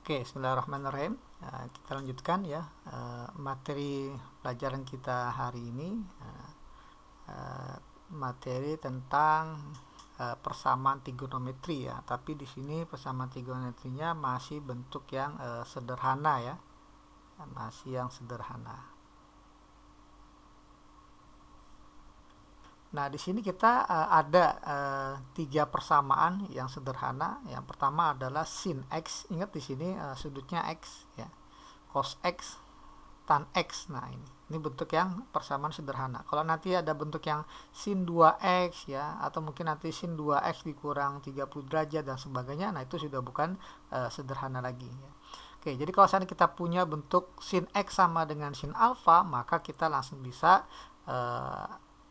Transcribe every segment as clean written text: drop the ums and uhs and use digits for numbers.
Oke, bismillahirrahmanirrahim. Kita lanjutkan ya materi pelajaran kita hari ini, materi tentang persamaan trigonometri ya. Tapi di sini persamaan trigonometrinya masih bentuk yang sederhana ya, masih yang sederhana. Nah, di sini kita ada tiga persamaan yang sederhana. Yang pertama adalah sin x. Ingat di sini sudutnya x ya. Cos x, tan x. Nah, ini bentuk yang persamaan sederhana. Kalau nanti ada bentuk yang sin 2x ya, atau mungkin nanti sin 2x dikurang 30 derajat dan sebagainya, nah itu sudah bukan sederhana lagi ya. Oke, jadi kalau seandainya kita punya bentuk sin x sama dengan sin alfa, maka kita langsung bisa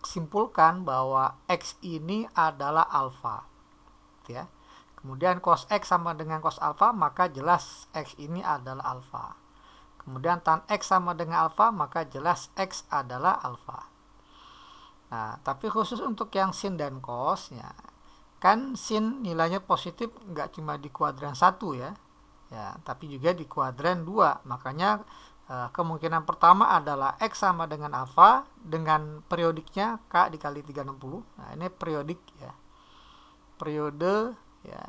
simpulkan bahwa x ini adalah alfa ya. Kemudian cos x sama dengan cos alfa, maka jelas x ini adalah alfa. Kemudian tan x sama dengan alfa, maka jelas x adalah alfa. Nah, tapi khusus untuk yang sin dan cos ya, kan sin nilainya positif nggak cuma di kuadran 1 ya, tapi juga di kuadran 2. Makanya kemungkinan pertama adalah x sama dengan alfa dengan periodiknya k dikali 360. Nah, ini periodik ya, periode ya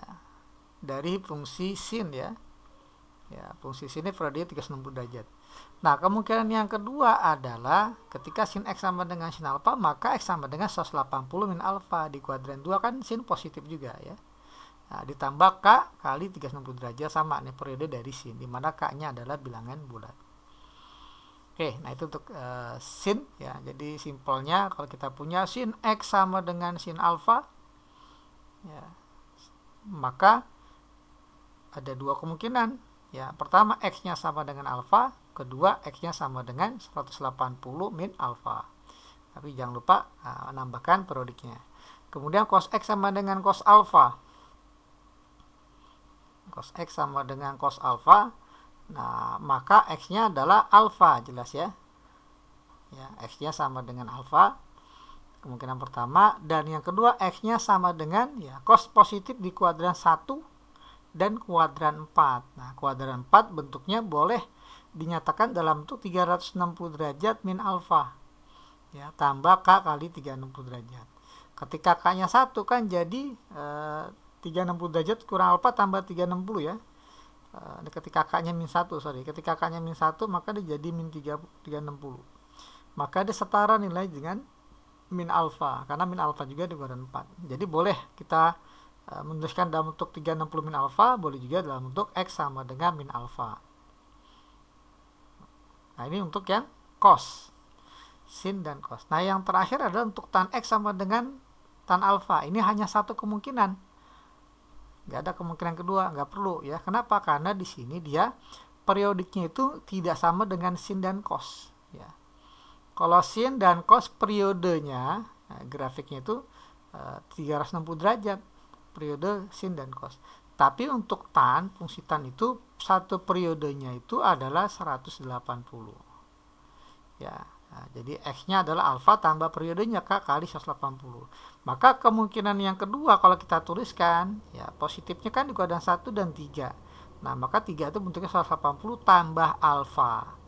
dari fungsi sin ya. Fungsi sin ini periode 360 derajat. Nah, kemungkinan yang kedua adalah ketika sin x sama dengan sin alfa, maka x sama dengan 180 min alfa. Di kuadran 2 kan sin positif juga ya. Nah, ditambah k kali 360 derajat sama nih periode dari sin, dimana k-nya adalah bilangan bulat. Oke, nah itu untuk sin ya. Jadi simpelnya kalau kita punya sin x sama dengan sin alfa ya, maka ada dua kemungkinan ya. Pertama, x-nya sama dengan alfa, kedua x-nya sama dengan 180 min alfa. Tapi jangan lupa menambahkan periodiknya. Kemudian cos x sama dengan cos alfa. Cos x sama dengan cos alfa. Nah, maka x-nya adalah alfa, jelas ya. X-nya sama dengan alfa. Kemungkinan pertama. Dan yang kedua, x-nya sama dengan ya cos positif di kuadran 1 dan kuadran 4. Nah, kuadran 4 bentuknya boleh dinyatakan dalam bentuk 360 derajat min alfa. Ya, tambah k kali 360 derajat. Ketika k-nya 1 kan jadi 360 derajat kurang alfa tambah 360 ya. Ketika k-nya min 1, ketika k-nya min 1, maka dia jadi min 360. Maka dia setara nilai dengan min alfa, karena min alfa juga di kuadran 4. Jadi boleh kita menuliskan dalam bentuk 360 min alfa, boleh juga dalam bentuk x sama dengan min alfa. Nah, ini untuk yang cos, sin dan cos. Nah, yang terakhir adalah untuk tan x sama dengan tan alfa. Ini hanya satu kemungkinan. Nggak ada kemungkinan kedua, nggak perlu ya. Kenapa? Karena di sini dia periodiknya itu tidak sama dengan sin dan cos ya. Kalau sin dan cos periodenya, grafiknya itu 360 derajat periode sin dan cos. Tapi untuk tan, fungsi tan itu satu periodenya itu adalah 180 ya. Nah, jadi x-nya adalah alfa tambah periodenya k kali 180. Maka kemungkinan yang kedua kalau kita tuliskan ya, positifnya kan di kuadran 1 dan 3. Nah, maka 3 itu bentuknya 180 tambah alfa.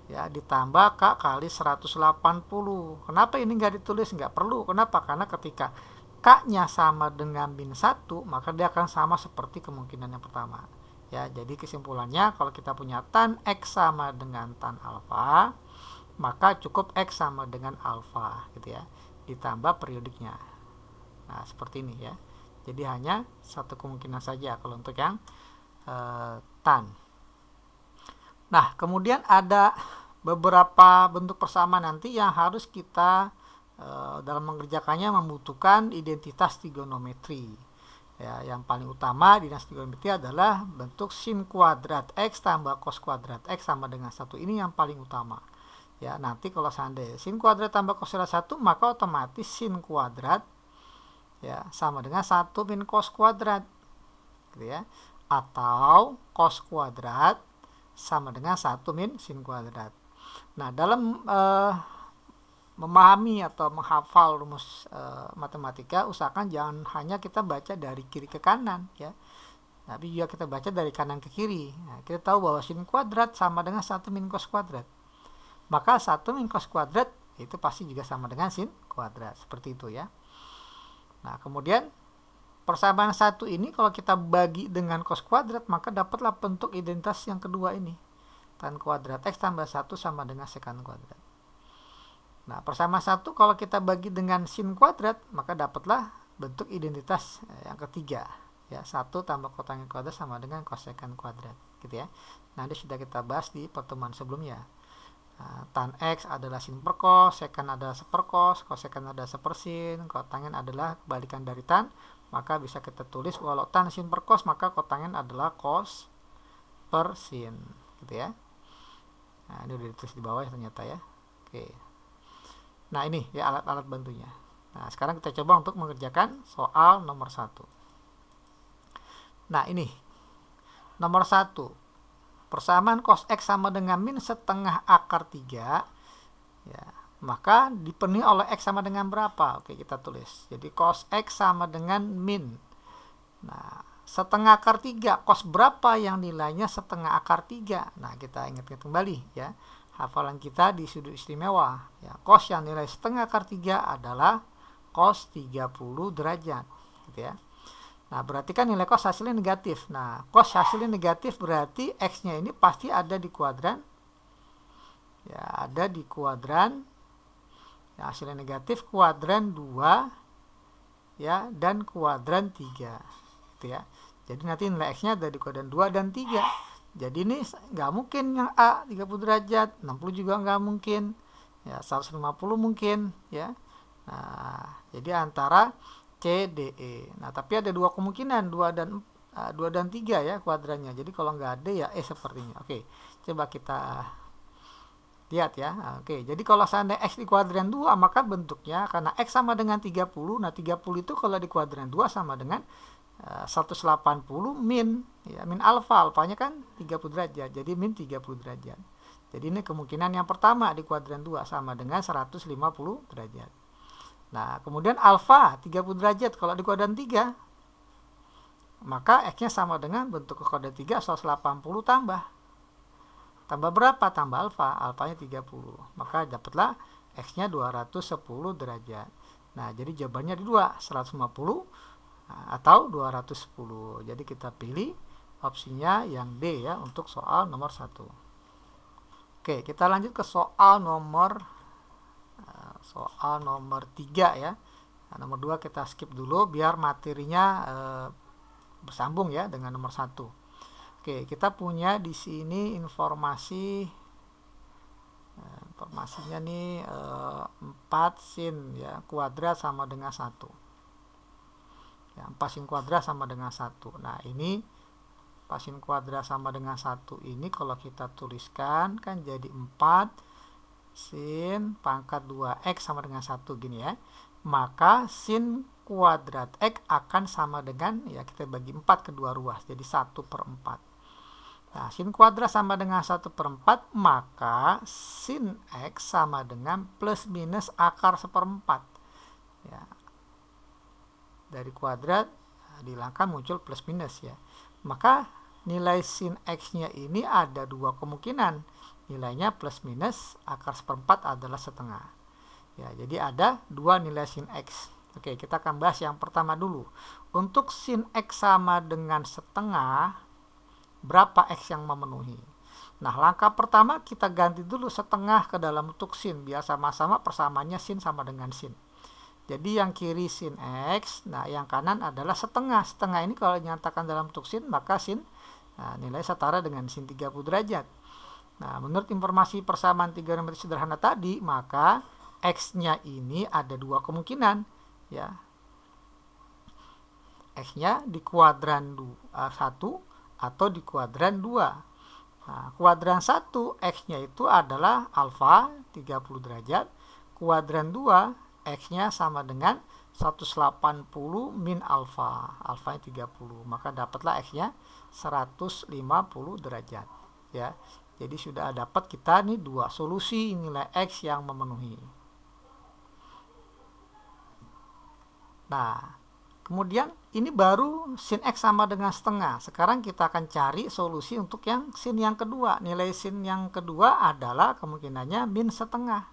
Ya, ditambah k kali 180. Kenapa ini nggak ditulis? Nggak perlu. Kenapa? Karena ketika k-nya sama dengan min 1, maka dia akan sama seperti kemungkinan yang pertama. Ya, jadi kesimpulannya kalau kita punya tan x sama dengan tan alfa, maka cukup x sama dengan alfa gitu ya, ditambah periodiknya. Nah, seperti ini ya. Jadi hanya satu kemungkinan saja kalau untuk yang tan. Nah, kemudian ada beberapa bentuk persamaan nanti yang harus kita dalam mengerjakannya membutuhkan identitas trigonometri. Ya, yang paling utama di trigonometri adalah bentuk sin kuadrat x tambah cos kuadrat x sama dengan 1. Ini yang paling utama. Ya, nanti kalau seandainya sin kuadrat tambah cos kuadrat 1, maka otomatis sin kuadrat ya sama dengan 1 min cos kuadrat gitu ya. Atau cos kuadrat sama dengan 1 min sin kuadrat. Nah, dalam memahami atau menghafal rumus matematika, usahakan jangan hanya kita baca dari kiri ke kanan ya. Tapi juga kita baca dari kanan ke kiri. Nah, kita tahu bahwa sin kuadrat sama dengan 1 min cos kuadrat. Maka 1 min cos kuadrat itu pasti juga sama dengan sin kuadrat. Seperti itu ya. Nah, kemudian persamaan 1 ini kalau kita bagi dengan cos kuadrat, maka dapatlah bentuk identitas yang kedua ini. Tan kuadrat X tambah 1 sama dengan sekan kuadrat. Nah, persamaan 1 kalau kita bagi dengan sin kuadrat, maka dapatlah bentuk identitas yang ketiga. Ya, 1 tambah kotangin kuadrat sama dengan kosekan kuadrat, gitu ya. Nanti sudah kita bahas di pertemuan sebelumnya. Nah, tan X adalah sin per cos, sekan adalah seper cos, kosekan adalah seper sin, kotangin adalah kebalikan dari tan, maka bisa kita tulis kalau tan sin per cos, maka kotangin adalah cos per sin, gitu ya. Nah, ini udah ditulis di bawah ya ternyata ya. Oke. Nah, ini ya alat-alat bantunya. Nah, sekarang kita coba untuk mengerjakan soal nomor 1. Nah, ini nomor 1, persamaan cos X sama dengan min setengah akar 3 ya, maka dipenuhi oleh X sama dengan berapa? Oke, kita tulis. Jadi cos X sama dengan min. Nah, setengah akar 3, cos berapa yang nilainya setengah akar 3? Nah, kita ingat kembali ya, hafalan kita di sudut istimewa ya. Cos yang nilai setengah akar 3 adalah cos 30 derajat, gitu ya. Nah, berarti kan nilai cos hasilnya negatif. Nah, cos hasilnya negatif berarti X-nya ini pasti ada di kuadran. Ya, ada di kuadran. Ya, hasilnya negatif kuadran 2 ya, dan kuadran 3. Gitu ya. Jadi nanti nilai X-nya ada di kuadran 2 dan 3. Jadi ini nggak mungkin yang A 30 derajat, 60 juga nggak mungkin. Ya, 150 mungkin ya. Nah, jadi antara C, D, E. Nah, tapi ada dua kemungkinan, 2 dan 3 ya kuadrannya. Jadi kalau nggak ada ya E sepertinya. Oke, coba kita lihat ya. Oke, jadi kalau seandainya X di kuadran 2, maka bentuknya karena X sama dengan 30. Nah, 30 itu kalau di kuadran 2 sama dengan 180 min ya, min alfa. Alfanya kan 30 derajat. Jadi min 30 derajat. Jadi ini kemungkinan yang pertama di kuadran 2 sama dengan 150 derajat. Nah, kemudian alfa 30 derajat kalau di kuadran 3, maka X-nya sama dengan bentuk ke kuadran 3, 180 tambah. Tambah berapa? Tambah alfa. Alfanya 30. Maka dapatlah X-nya 210 derajat. Nah, jadi jawabannya di 2, 150 atau 210. Jadi kita pilih opsinya yang D ya untuk soal nomor 1. Oke, kita lanjut ke soal nomor 3 ya. Nah, nomor 2 kita skip dulu biar materinya bersambung ya dengan nomor 1. Oke, kita punya di sini informasinya nih 4 sin ya kuadrat sama dengan 1. Ya, 4 sin kuadrat sama dengan 1. Nah, ini 4 sin kuadrat sama dengan 1 ini kalau kita tuliskan kan jadi 4 sin pangkat 2X sama dengan 1 gini ya. Maka sin kuadrat X akan sama dengan, ya kita bagi 4 kedua ruas, jadi 1/4. Nah, sin kuadrat sama dengan 1/4, maka sin X sama dengan plus minus akar 1/4. Ya. Dari kuadrat dihilangkan muncul plus minus ya. Maka nilai sin X-nya ini ada dua kemungkinan. Nilainya plus minus akar 1/4 adalah setengah. Ya, jadi ada dua nilai sin X. Oke, kita akan bahas yang pertama dulu. Untuk sin X sama dengan setengah, berapa X yang memenuhi? Nah, langkah pertama kita ganti dulu setengah ke dalam bentuk sin, biar sama-sama persamaannya sin sama dengan sin. Jadi yang kiri sin X, nah yang kanan adalah setengah. Setengah ini kalau dinyatakan dalam bentuk sin, maka sin nilai setara dengan sin 30 derajat. Nah, menurut informasi persamaan trigonometri sederhana tadi, maka X-nya ini ada dua kemungkinan ya. X-nya di kuadran 1 atau di kuadran 2. Nah, kuadran 1 X-nya itu adalah alfa 30 derajat. Kuadran 2 X-nya sama dengan 180 min alfa. Alfanya 30. Maka dapatlah X-nya 150 derajat ya. Jadi sudah dapat kita nih dua solusi nilai X yang memenuhi. Nah, Kemudian ini baru sin X sama dengan setengah. Sekarang kita akan cari solusi untuk yang sin yang kedua. Nilai sin yang kedua adalah kemungkinannya min setengah.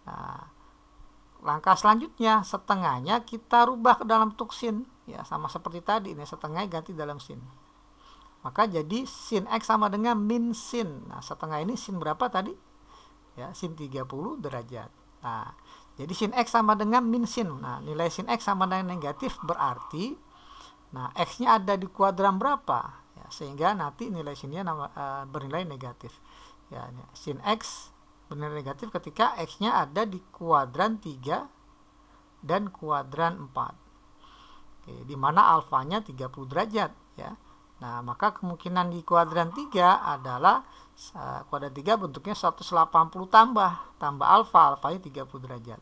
Nah, langkah selanjutnya setengahnya kita rubah ke dalam bentuk sin. Ya, sama seperti tadi, ini setengahnya ganti dalam sin. Maka jadi sin X sama dengan min sin. Nah, setengah ini sin berapa tadi? Ya, sin 30 derajat. Nah, jadi sin X sama dengan min sin. Nah, nilai sin X sama dengan negatif berarti X-nya ada di kuadran berapa? Ya, sehingga nanti nilai sinnya bernilai negatif. Ya, sin X bernilai negatif ketika X-nya ada di kuadran 3 dan kuadran 4. Oke, di mana alfanya 30 derajat. Ya. Nah, maka kemungkinan di kuadran 3 adalah kuadran 3 bentuknya 180 tambah alfanya 30 derajat.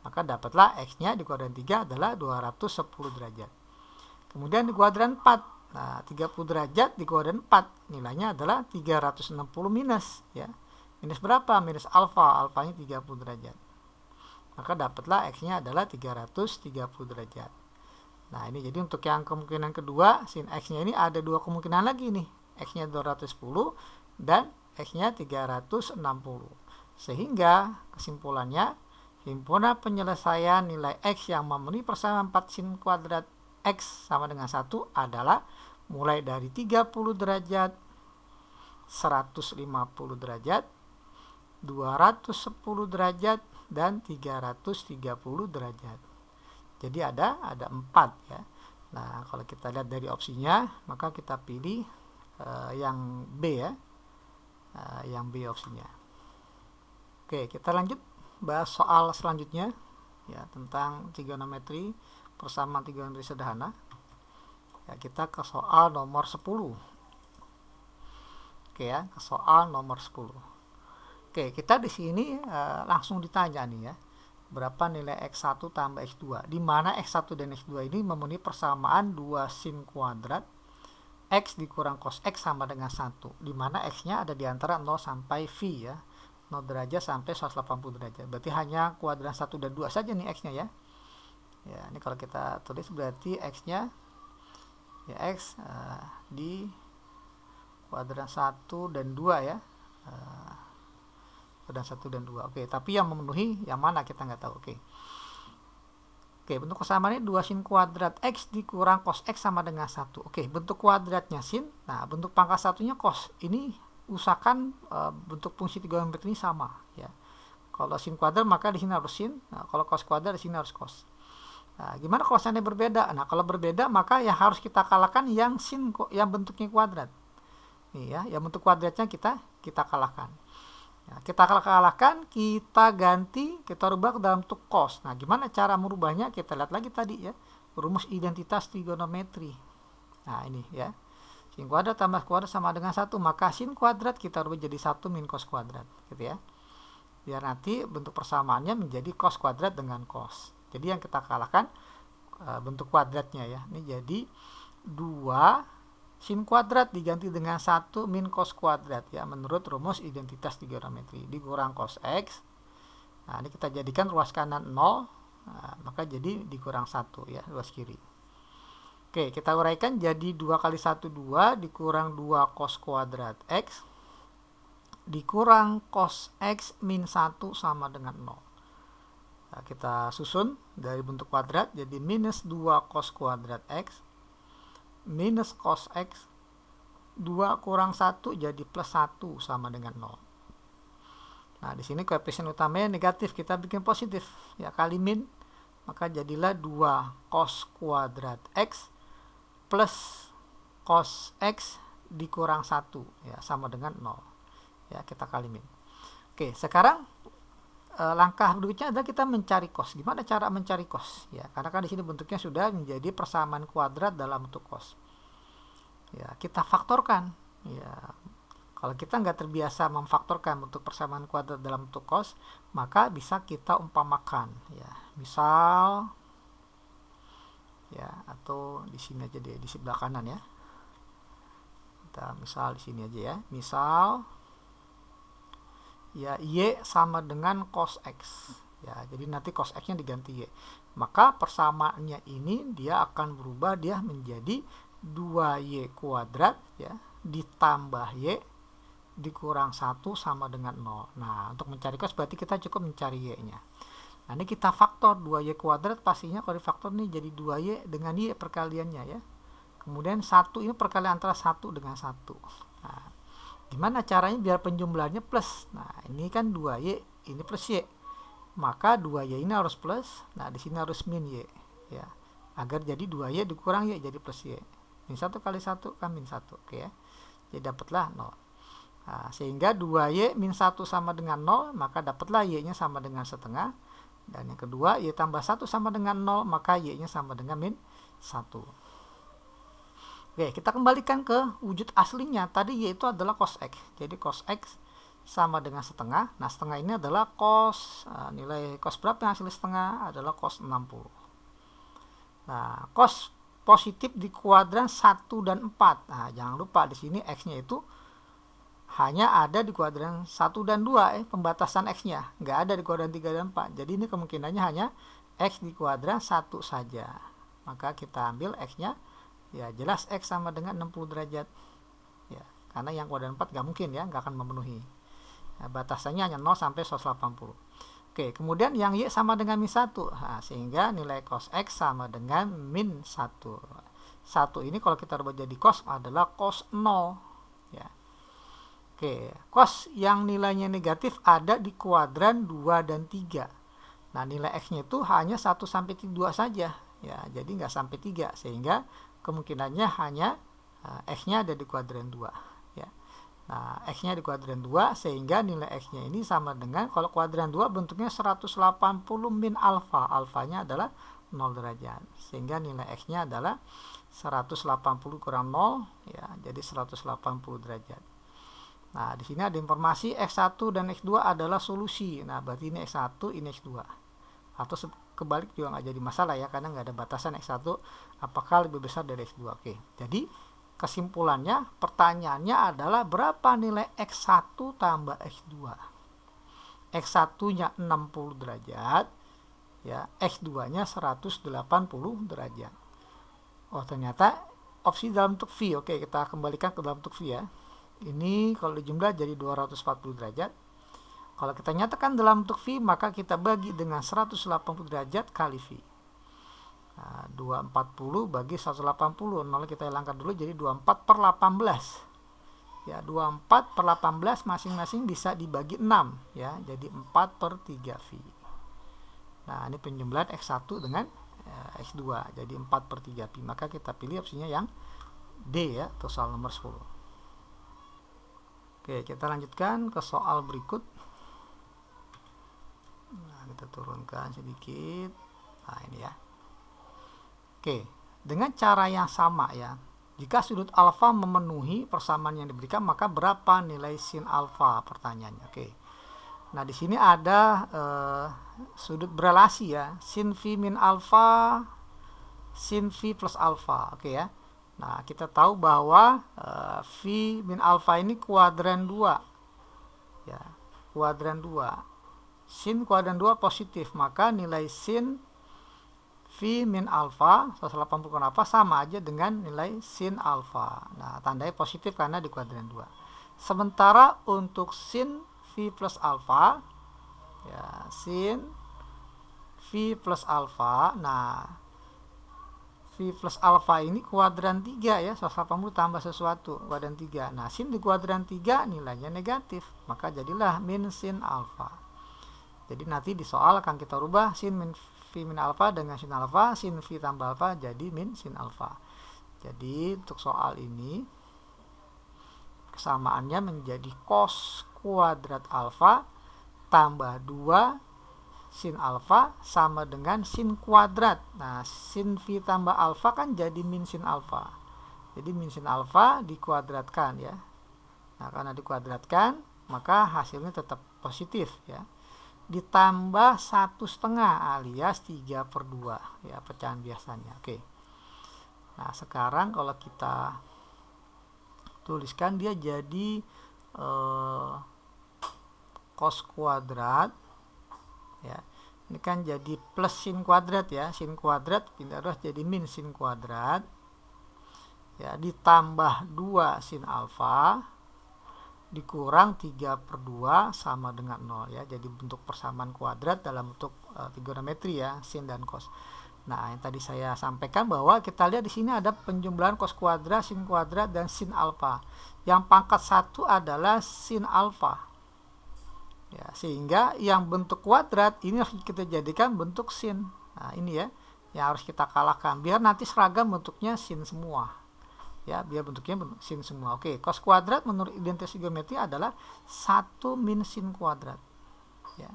Maka dapatlah X-nya di kuadran 3 adalah 210 derajat. Kemudian di kuadran 4, nah 30 derajat di kuadran 4 nilainya adalah 360 minus, ya. Minus berapa? Minus alfanya 30 derajat. Maka dapatlah X-nya adalah 330 derajat. Nah, ini jadi untuk yang kemungkinan kedua, sin X-nya ini ada dua kemungkinan lagi nih. X-nya 210 dan X-nya 360. Sehingga kesimpulannya, himpunan penyelesaian nilai X yang memenuhi persamaan 4 sin kuadrat X sama dengan 1 adalah mulai dari 30 derajat, 150 derajat, 210 derajat, dan 330 derajat. Jadi ada 4 ya. Nah, kalau kita lihat dari opsinya, maka kita pilih yang B ya. Yang B opsinya. Oke, kita lanjut bahas soal selanjutnya ya, tentang trigonometri persamaan trigonometri sederhana. Ya, kita ke soal nomor 10. Oke ya, ke soal nomor 10. Oke, kita di sini langsung ditanya nih ya. Berapa nilai X1 tambah X2, di mana X1 dan X2 ini memenuhi persamaan 2 sin kuadrat X dikurang cos X sama dengan 1, di mana X-nya ada di antara 0 sampai V ya, 0 derajat sampai 180 derajat. Berarti hanya kuadran 1 dan 2 saja nih X-nya ya. Ya, ini kalau kita tulis berarti X-nya ya X di kuadran 1 dan 2 ya. Dan 1 dan 2. Oke, tapi yang memenuhi yang mana kita nggak tahu. Oke, bentuk kesamaannya 2 sin kuadrat X dikurang cos X sama dengan 1. Oke, bentuk kuadratnya sin. Nah, bentuk pangkat satunya cos. Ini usahakan bentuk fungsi trigonometri ini sama ya. Kalau sin kuadrat maka di sini harus sin. Nah, kalau cos kuadrat di sini harus cos. Nah, gimana kalau seandainya berbeda? Nah, kalau berbeda maka yang harus kita kalahkan yang sin yang bentuknya kuadrat. Nih ya, yang bentuk kuadratnya kita kalahkan. Nah, kita kalahkan, kita ganti, kita rubah ke dalam bentuk cos. Nah, gimana cara merubahnya? Kita lihat lagi tadi ya, rumus identitas trigonometri. Nah, ini ya, sin kuadrat tambah kuadrat sama dengan 1, maka sin kuadrat kita rubah jadi 1 min cos kuadrat, gitu ya. Biar nanti bentuk persamaannya menjadi cos kuadrat dengan cos. Jadi yang kita kalahkan bentuk kuadratnya ya. Ini jadi 2 sin kuadrat diganti dengan 1 min cos kuadrat ya, menurut rumus identitas trigonometri, dikurang cos X. Nah, ini kita jadikan ruas kanan 0, nah, maka jadi dikurang 1 ya, ruas kiri. Oke, kita uraikan jadi 2 kali 1 2 dikurang 2 cos kuadrat X dikurang cos X min 1 sama dengan 0. Nah, kita susun dari bentuk kuadrat jadi minus 2 cos kuadrat X minus cos X 2 kurang 1 jadi plus 1 sama dengan 0. Nah, di sini koefisien utamanya negatif, kita bikin positif ya, kali min, maka jadilah 2 cos kuadrat X plus cos X dikurang 1 ya, sama dengan 0 ya, kita kali min. Oke, sekarang langkah berikutnya adalah kita mencari cos. Gimana cara mencari cos? Ya, karena kan di sini bentuknya sudah menjadi persamaan kuadrat dalam bentuk cos. Ya, kita faktorkan. Ya, kalau kita nggak terbiasa memfaktorkan bentuk persamaan kuadrat dalam bentuk cos, maka bisa kita umpamakan. Ya, misal, ya, atau di sini aja deh, di sebelah kanan ya. Kita misal di sini aja ya. Misal, ya, Y sama dengan cos X. ya. Jadi nanti cos X nya diganti Y, maka persamaannya ini dia akan berubah, dia menjadi 2Y kuadrat ya ditambah Y dikurang 1 sama dengan 0. Nah, untuk mencari cos berarti kita cukup mencari Y nya. Nah, ini kita faktor 2Y kuadrat, pastinya kalau difaktor nih jadi 2Y dengan Y perkaliannya ya. Kemudian 1 ini perkalian antara 1 dengan 1. Nah, gimana caranya biar penjumlahannya plus? Nah, ini kan 2Y, ini plus Y. Maka 2Y ini harus plus. Nah, di sini harus min Y ya. Agar jadi 2Y dikurang Y jadi plus Y. Min 1 kali 1 kan min 1. Oke ya. Jadi dapatlah 0. Nah, sehingga 2Y min 1 sama dengan 0, maka dapatlah Y-nya sama dengan setengah. Dan yang kedua, Y tambah 1 sama dengan 0, maka Y-nya sama dengan min 1. Oke, kita kembalikan ke wujud aslinya. Tadi Y itu adalah cos X. Jadi cos X sama dengan setengah. Nah, setengah ini adalah cos, nilai cos berapa yang hasil setengah adalah cos 60. Nah, cos positif di kuadran 1 dan 4. Nah, jangan lupa di sini X-nya itu hanya ada di kuadran 1 dan 2, pembatasan X-nya. Nggak ada di kuadran 3 dan 4. Jadi ini kemungkinannya hanya X di kuadran 1 saja. Maka kita ambil X-nya. Ya, jelas X sama dengan 60 derajat. Ya, karena yang kuadran 4 nggak mungkin ya, nggak akan memenuhi. Nah, batasannya hanya 0 sampai 180. Oke, kemudian yang Y sama dengan min 1. Nah, sehingga nilai cos X sama dengan min 1. 1 ini kalau kita rubah jadi cos adalah cos 0. Ya. Oke, cos yang nilainya negatif ada di kuadran 2 dan 3. Nah, nilai X-nya itu hanya 1 sampai 2 saja. Ya, jadi nggak sampai 3. Sehingga kemungkinannya hanya X-nya ada di kuadran 2 ya. Nah, X-nya di kuadran 2 sehingga nilai X-nya ini sama dengan, kalau kuadran 2 bentuknya 180 min alfa. Alfanya adalah 0 derajat. Sehingga nilai X-nya adalah 180 kurang 0 ya, jadi 180 derajat. Nah, di sini ada informasi X1 dan X2 adalah solusi. Nah, berarti ini X1, ini X2. Atau kebalik juga nggak jadi masalah ya, karena nggak ada batasan X1 apakah lebih besar dari X2. Oke, jadi kesimpulannya, pertanyaannya adalah berapa nilai X1 tambah X2. X1 nya 60 derajat ya, X2 nya 180 derajat. Oh, ternyata opsi dalam bentuk V. Oke, kita kembalikan ke dalam bentuk V ya. Ini kalau dijumlah jadi 240 derajat. Kalau kita nyatakan dalam bentuk V, maka kita bagi dengan 180 derajat kali V. Nah, 240 bagi 180. 0 kita hilangkan dulu, jadi 24 per 18. Ya, 24 per 18 masing-masing bisa dibagi 6. Ya, jadi 4 per 3 V. Nah, ini penjumlahan X1 dengan X2. Jadi 4 per 3 V. Maka kita pilih opsinya yang D ya, atau soal nomor 10. Oke, kita lanjutkan ke soal berikut. Nah, kita turunkan sedikit. Nah, ini ya. Oke, dengan cara yang sama ya. Jika sudut alfa memenuhi persamaan yang diberikan, maka berapa nilai sin alfa? Pertanyaannya. Oke. Nah, di sini ada sudut berelasi ya. Sin V min alfa, sin V plus alfa. Oke ya. Nah, kita tahu bahwa V min alfa ini kuadran 2. Ya, kuadran 2. Sin kuadran 2 positif, maka nilai sin V min alfa 180 kurang alfa sama aja dengan nilai sin alfa. Nah, tandanya positif karena di kuadran 2. Sementara untuk sin V plus alfa ya, sin V plus alfa, nah V plus alfa ini kuadran 3 ya, 180 tambah sesuatu, kuadran 3. Nah, sin di kuadran 3 nilainya negatif, maka jadilah min sin alfa. Jadi nanti di soal akan kita rubah sin min V min alfa dengan sin alfa, sin V tambah alfa jadi min sin alfa. Jadi untuk soal ini kesamaannya menjadi cos kuadrat alfa tambah 2 sin alfa sama dengan sin kuadrat. Nah, sin V tambah alfa kan jadi min sin alfa. Jadi min sin alfa dikuadratkan ya. Nah, karena dikuadratkan maka hasilnya tetap positif ya. Ditambah 1/2 alias 3/2 ya, pecahan biasanya. Oke. Nah, sekarang kalau kita tuliskan dia jadi cos kuadrat ya Ini kan jadi plus sin kuadrat ya, sin kuadrat pindah ruas jadi min sin kuadrat ya, ditambah 2 sin alfa dikurang 3/2 sama dengan 0 ya. Jadi bentuk persamaan kuadrat dalam bentuk trigonometri ya, sin dan cos. Nah, yang tadi saya sampaikan bahwa kita lihat di sini ada penjumlahan cos kuadrat, sin kuadrat, dan sin alfa. Yang pangkat 1 adalah sin alfa. Ya, sehingga yang bentuk kuadrat ini harus kita jadikan bentuk sin. Nah, ini ya yang harus kita kalahkan biar nanti seragam bentuknya sin semua. Ya, biar bentuknya sin semua. Oke, cos kuadrat menurut identitas geometri adalah 1 min sin kuadrat. Ya.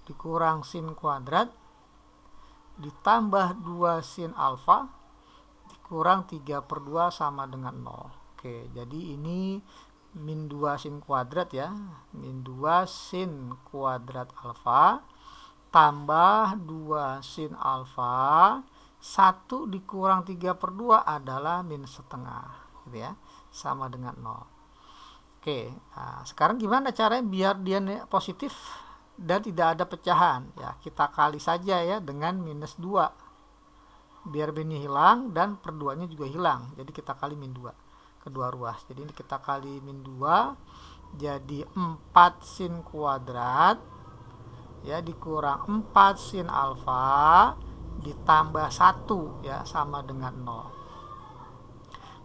Dikurang sin kuadrat ditambah 2 sin alfa dikurang 3/2 sama dengan 0. Oke, jadi ini min 2 sin kuadrat ya, min 2 sin kuadrat alfa tambah 2 sin alfa 1 dikurang 3/2 adalah min setengah gitu ya, sama dengan 0. Oke, nah, sekarang gimana caranya biar dia positif dan tidak ada pecahan ya? Kita kali saja ya dengan minus 2 biar minnya hilang dan perduanya juga hilang, jadi kita kali min 2 kedua ruas. Jadi ini kita kali min 2 jadi 4 sin kuadrat ya dikurang 4 sin alfa ditambah 1 ya sama dengan 0.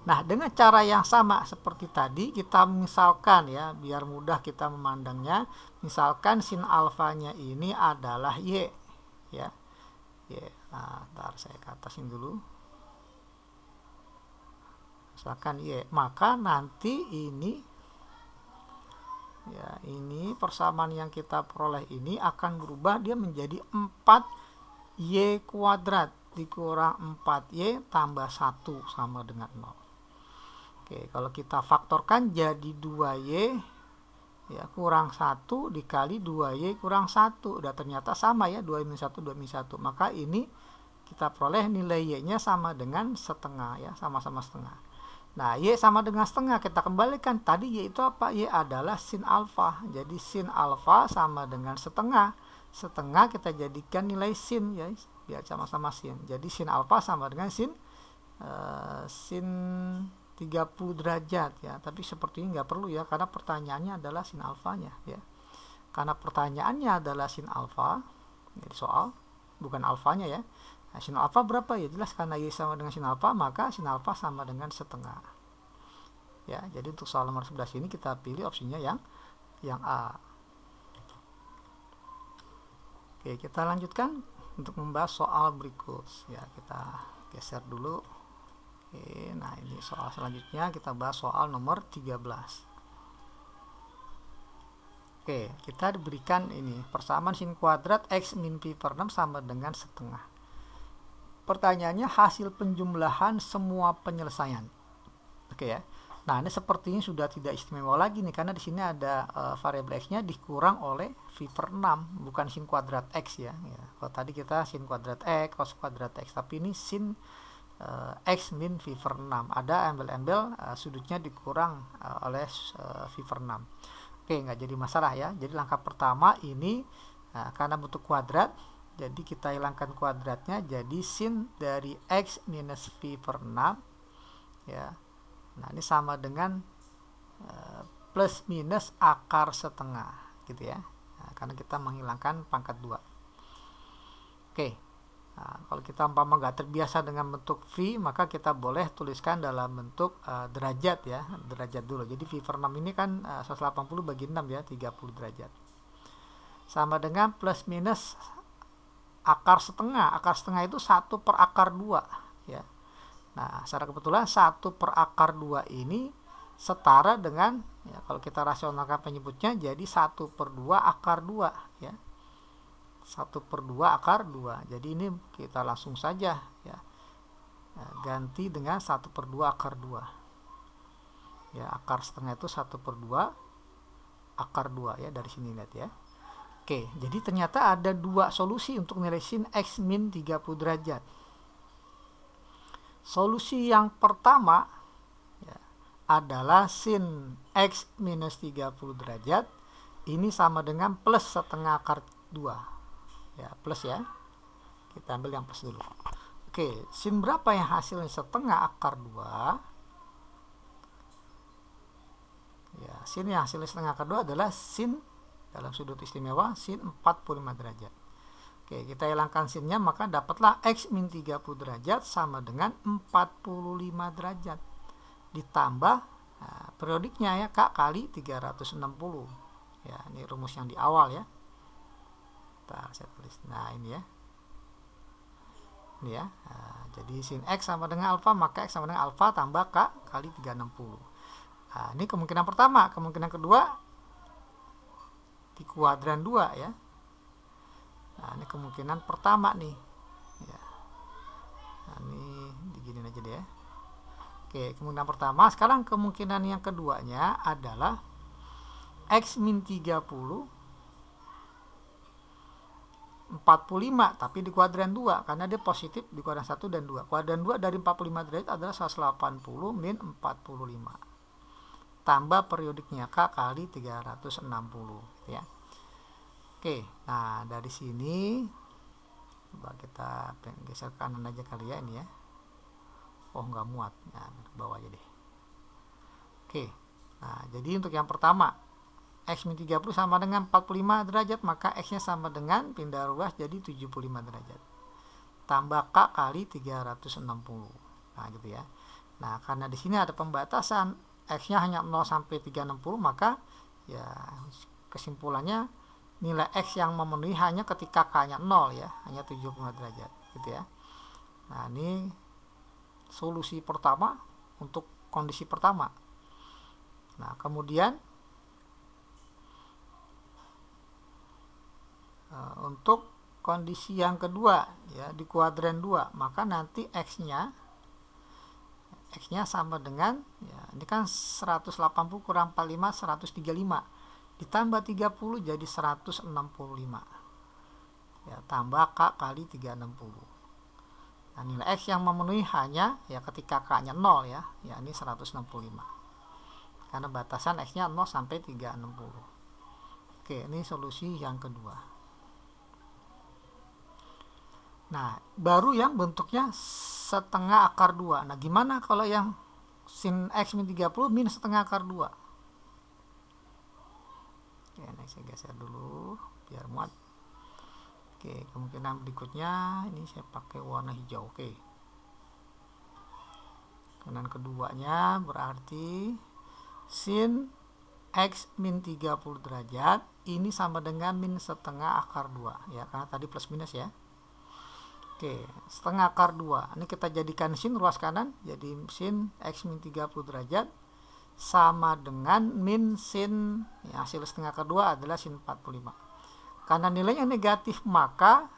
Nah, dengan cara yang sama seperti tadi kita misalkan ya biar mudah kita memandangnya, misalkan sin alfanya ini adalah y ya. Y. Nah, ntar saya ke atasin dulu. Misalkan y, maka nanti ini ya, ini persamaan yang kita peroleh ini akan berubah, dia menjadi 4y kuadrat dikurang 4y tambah 1 sama dengan 0. Oke, kalau kita faktorkan jadi 2y ya kurang 1 dikali 2y kurang 1, udah ternyata sama ya, 2 min 1 2 min 1. Maka ini kita peroleh nilai y-nya sama dengan setengah ya, sama-sama setengah. Nah, y sama dengan setengah, kita kembalikan. Tadi y itu apa? Y adalah sin alfa. Jadi sin alfa sama dengan setengah. Setengah kita jadikan nilai sin ya, biar sama-sama sin. Jadi sin alfa sama dengan sin 30 derajat ya. Tapi seperti ini nggak perlu ya, karena pertanyaannya adalah sin alfanya ya. Karena pertanyaannya adalah sin alfa, jadi soal bukan alfanya ya. Nah, sin alfa berapa ya? Jelas karena y sama dengan sin alfa, maka sin alfa sama dengan setengah. Ya, jadi untuk soal nomor 11 ini kita pilih opsinya yang A. Oke, kita lanjutkan untuk membahas soal berikut. Ya, kita geser dulu. Oke, nah ini soal selanjutnya kita bahas soal nomor 13. Oke, kita diberikan ini persamaan sin kuadrat x min pi per 6 sama dengan setengah. Pertanyaannya hasil penjumlahan semua penyelesaian. Oke ya. Nah, ini sepertinya sudah tidak istimewa lagi nih, karena di sini ada variabel x-nya dikurang oleh v per 6, bukan sin kuadrat x ya. Kalau tadi kita sin kuadrat x, cos kuadrat x, tapi ini sin x min v per 6. Ada embel-embel sudutnya dikurang oleh v per 6. Oke, nggak jadi masalah ya. Jadi langkah pertama ini karena bentuk kuadrat, jadi kita hilangkan kuadratnya, jadi sin dari x minus v per 6 ya. Nah, ini sama dengan plus minus akar setengah gitu ya. Nah, karena kita menghilangkan pangkat 2. Oke. Nah, kalau kita umpama nggak terbiasa dengan bentuk v, maka kita boleh tuliskan dalam bentuk derajat ya, derajat dulu. Jadi v per 6 ini kan 180 bagi 6 ya, 30 derajat. Sama dengan plus minus akar setengah. Akar setengah itu 1 per akar 2 ya. Nah, secara kebetulan 1 per akar 2 ini setara dengan ya, kalau kita rasionalkan penyebutnya jadi 1 per 2 akar 2 ya. 1 per 2 akar 2. Jadi ini kita langsung saja ya, ganti dengan 1 per 2 akar 2 ya. Akar setengah itu 1 per 2 akar 2 ya, dari sini lihat ya. Oke, jadi ternyata ada 2 solusi untuk nilai sin x min 30 derajat. Solusi yang pertama ya, adalah sin x minus 30 derajat ini sama dengan plus setengah akar 2 ya, plus ya. Kita ambil yang plus dulu. Oke, sin berapa yang hasilnya setengah akar 2? Ya, sin yang hasilnya setengah akar 2 adalah sin dalam sudut istimewa sin 45 derajat. Oke, kita hilangkan sinnya, maka dapatlah X min 30 derajat sama dengan 45 derajat. Ditambah periodiknya ya, K kali 360. Ya, ini rumus yang di awal ya. Bentar, saya tulis. Nah, ini ya. Ini ya. Nah, jadi sin X sama dengan alfa, maka X sama dengan alfa tambah K kali 360. Nah, ini kemungkinan pertama. Kemungkinan kedua di kuadran 2 ya. Nah, ini kemungkinan pertama nih. Ya. Nah, ini diginin aja deh ya. Oke, kemungkinan pertama. Sekarang kemungkinan yang keduanya adalah X min 30 45, tapi di kuadran 2 karena dia positif di kuadran 1 dan 2. Kuadran 2 dari 45 derajat adalah 180 min 45. Tambah periodiknya K kali 360 ya. Oke, nah dari sini coba kita geser kanan aja kali ya ini ya. Oh, nggak muat. Nah, bawah aja deh. Oke. Nah, jadi untuk yang pertama X min 30 sama dengan 45 derajat, maka X-nya sama dengan pindah ruas jadi 75 derajat. Tambah K kali 360. Nah, gitu ya. Nah, karena di sini ada pembatasan X-nya hanya 0 sampai 360, maka ya kesimpulannya nilai X yang memenuhi hanya ketika K-nya 0 ya, hanya 75 derajat gitu ya. Nah, ini solusi pertama untuk kondisi pertama. Nah, kemudian untuk kondisi yang kedua ya, di kuadran 2, maka nanti X-nya sama dengan ya, ini kan 180 kurang 45 135 ditambah 30 jadi 165 ya, tambah K kali 360. Nah, nilai X yang memenuhi hanya ya ketika K nya 0 ya, ini 165 karena batasan X nya 0 sampai 360. Oke, ini solusi yang kedua. Nah, baru yang bentuknya setengah akar 2. Nah, gimana kalau yang sin X min 30 minus setengah akar 2? Oke, ini saya geser dulu biar muat. Oke, kemungkinan berikutnya ini saya pakai warna hijau. Oke. Kemungkinan keduanya berarti sin X min 30 derajat ini sama dengan min setengah akar 2 ya, karena tadi plus minus ya. Oke, setengah akar 2. Ini kita jadikan sin ruas kanan, jadi sin X min 30 derajat sama dengan min sin ya, hasil setengah akar 2 adalah sin 45. Karena nilainya negatif, maka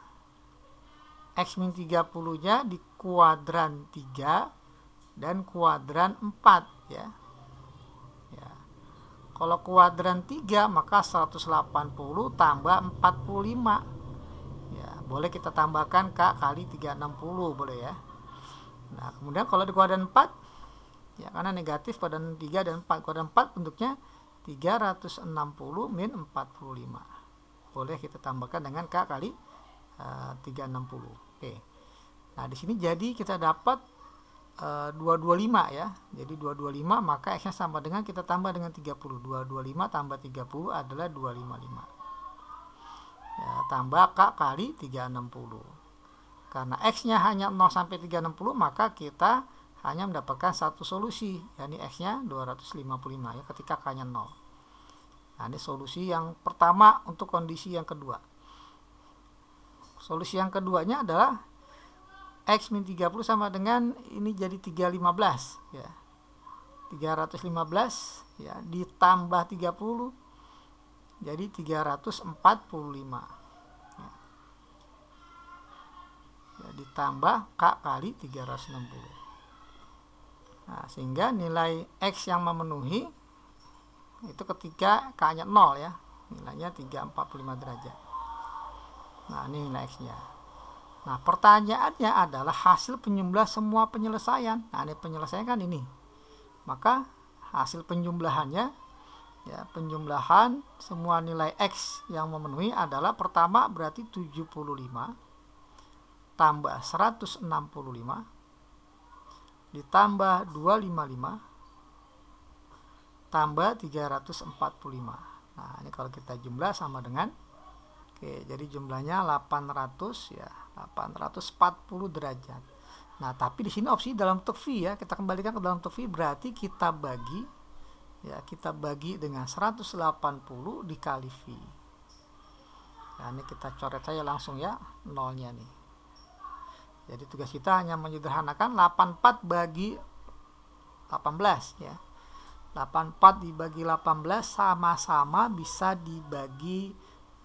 X min 30-nya di kuadran 3 dan kuadran 4 ya. Ya. Kalau kuadran 3 maka 180 tambah 45. Ya, boleh kita tambahkan K kali 360 boleh ya. Nah, kemudian kalau di kuadran 4 ya, karena negatif kuadran 3 dan 4, kuadran 4 bentuknya 360 min 45. Boleh kita tambahkan dengan K kali 360. Oke. Nah, di sini jadi kita dapat 225 ya. Jadi 225 maka X-nya sama dengan kita tambah dengan 30. 225 tambah 30 adalah 255. Ya, tambah K kali 360. Karena X-nya hanya 0 sampai 360, maka kita hanya mendapatkan satu solusi, yakni X-nya 255 ya ketika K-nya 0. Nah, ini solusi yang pertama untuk kondisi yang kedua. Solusi yang keduanya adalah X min 30 sama dengan ini jadi 315 ya. 315 ya ditambah 30 jadi 345 ya. Ya, ditambah K kali 360. Nah, sehingga nilai X yang memenuhi itu ketika K-nya 0 ya, nilainya 345 derajat. Nah, ini nilai X-nya. Nah, pertanyaannya adalah hasil penjumlah semua penyelesaian. Nah, ini penyelesaian kan ini. Maka hasil penjumlahannya Ya, penjumlahan semua nilai X yang memenuhi adalah pertama berarti 75 tambah 165 ditambah 255 tambah 345. Nah, ini kalau kita jumlah sama dengan, oke, jadi jumlahnya 800 ya, 840 derajat. Nah, tapi di sini opsi dalam bentuk V ya, kita kembalikan ke dalam bentuk V, berarti kita bagi ya, kita bagi dengan 180 dikali V. Nah, ini kita coret saja langsung ya, nolnya nih. Jadi tugas kita hanya menyederhanakan 84 bagi 18 ya. 84 dibagi 18 sama-sama bisa dibagi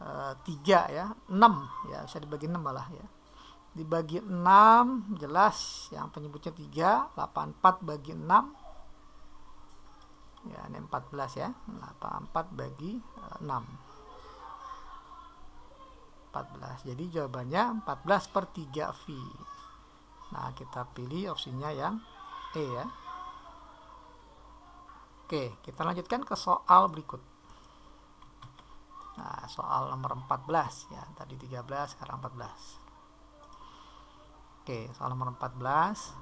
3 ya, 6 ya, bisa dibagi 6 malah ya. Dibagi 6 jelas yang penyebutnya 3, 84 bagi 6 ya, ini 14 ya, 84 bagi 6 14. Jadi jawabannya 14 per 3 V. Nah, kita pilih opsinya yang E ya. Oke, kita lanjutkan ke soal berikut. Nah, soal nomor 14 ya, tadi 13, sekarang 14. Oke, soal nomor 14.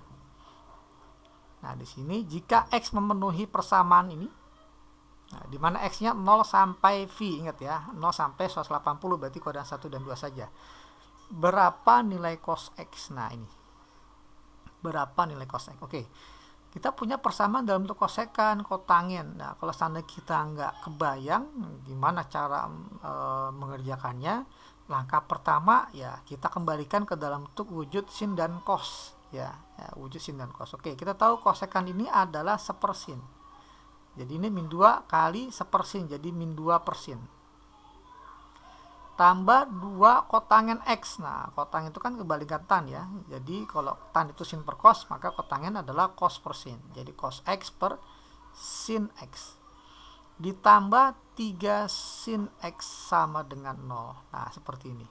Nah, di sini jika X memenuhi persamaan ini, nah, di mana X-nya 0 sampai V, ingat ya, 0 sampai 180 berarti koordinat 1 dan 2 saja. Berapa nilai cos X? Nah, ini. Berapa nilai cos X? Oke. Kita punya persamaan dalam bentuk kosekan, kotangin. Nah, kalau seandainya kita nggak kebayang gimana cara mengerjakannya, langkah pertama ya kita kembalikan ke dalam bentuk wujud sin dan cos ya, wujud sin dan cos. Oke, kita tahu kosekan ini adalah sepersin. Jadi ini min 2 kali sepersin, jadi min 2 persin. Tambah 2 kotangen X. Nah, kotang itu kan kebalikan tan ya. Jadi kalau tan itu sin per cos, maka kotangen adalah cos per sin. Jadi cos X per sin X. Ditambah 3 sin X sama dengan 0. Nah, seperti ini.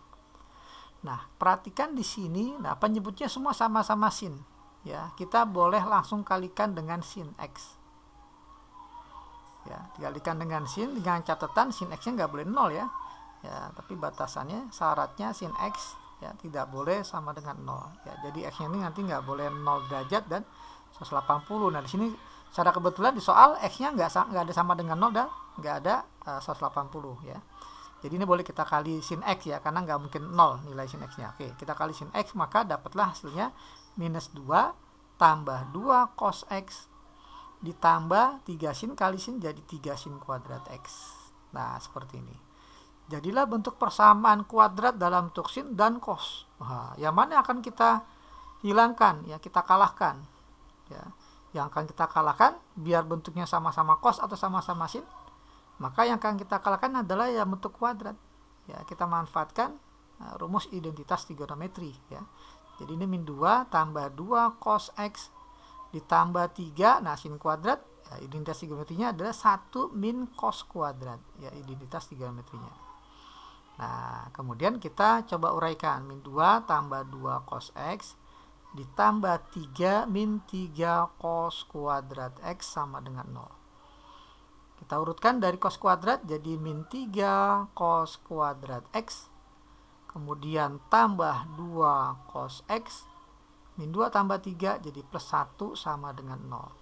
Nah, perhatikan di sini, nah penyebutnya semua sama-sama sin. Ya, kita boleh langsung kalikan dengan sin X. Ya, dikalikan dengan sin, dengan catatan sin X-nya nggak boleh 0 ya. Ya, tapi batasannya, syaratnya sin X ya tidak boleh sama dengan 0 ya. Jadi X-nya ini nanti nggak boleh 0 derajat dan 180. Nah, di sini secara kebetulan di soal X-nya nggak ada sama dengan 0 dan nggak ada 180 ya. Jadi ini boleh kita kali sin X ya, karena nggak mungkin 0 nilai sin X-nya. Oke, kita kali sin X, maka dapatlah hasilnya minus 2 tambah 2 cos X ditambah 3 sin kali sin jadi 3 sin kuadrat X. Nah, seperti ini. Jadilah bentuk persamaan kuadrat dalam bentuk sin dan cos. Nah, yang mana akan kita hilangkan ya, kita kalahkan ya. Yang akan kita kalahkan biar bentuknya sama-sama cos atau sama-sama sin, maka yang akan kita kalahkan adalah ya bentuk kuadrat ya. Kita manfaatkan rumus identitas trigonometri ya. Jadi ini min 2 tambah 2 cos X ditambah 3, nah sin kuadrat ya, identitas trigonometrinya adalah 1 min cos kuadrat ya, identitas trigonometrinya. Nah, kemudian kita coba uraikan. Min 2 tambah 2 cos X ditambah 3 min 3 cos kuadrat X sama dengan 0. Kita urutkan dari cos kuadrat jadi min 3 cos kuadrat X. Kemudian tambah 2 cos X. Min 2 tambah 3 jadi plus 1 sama dengan 0.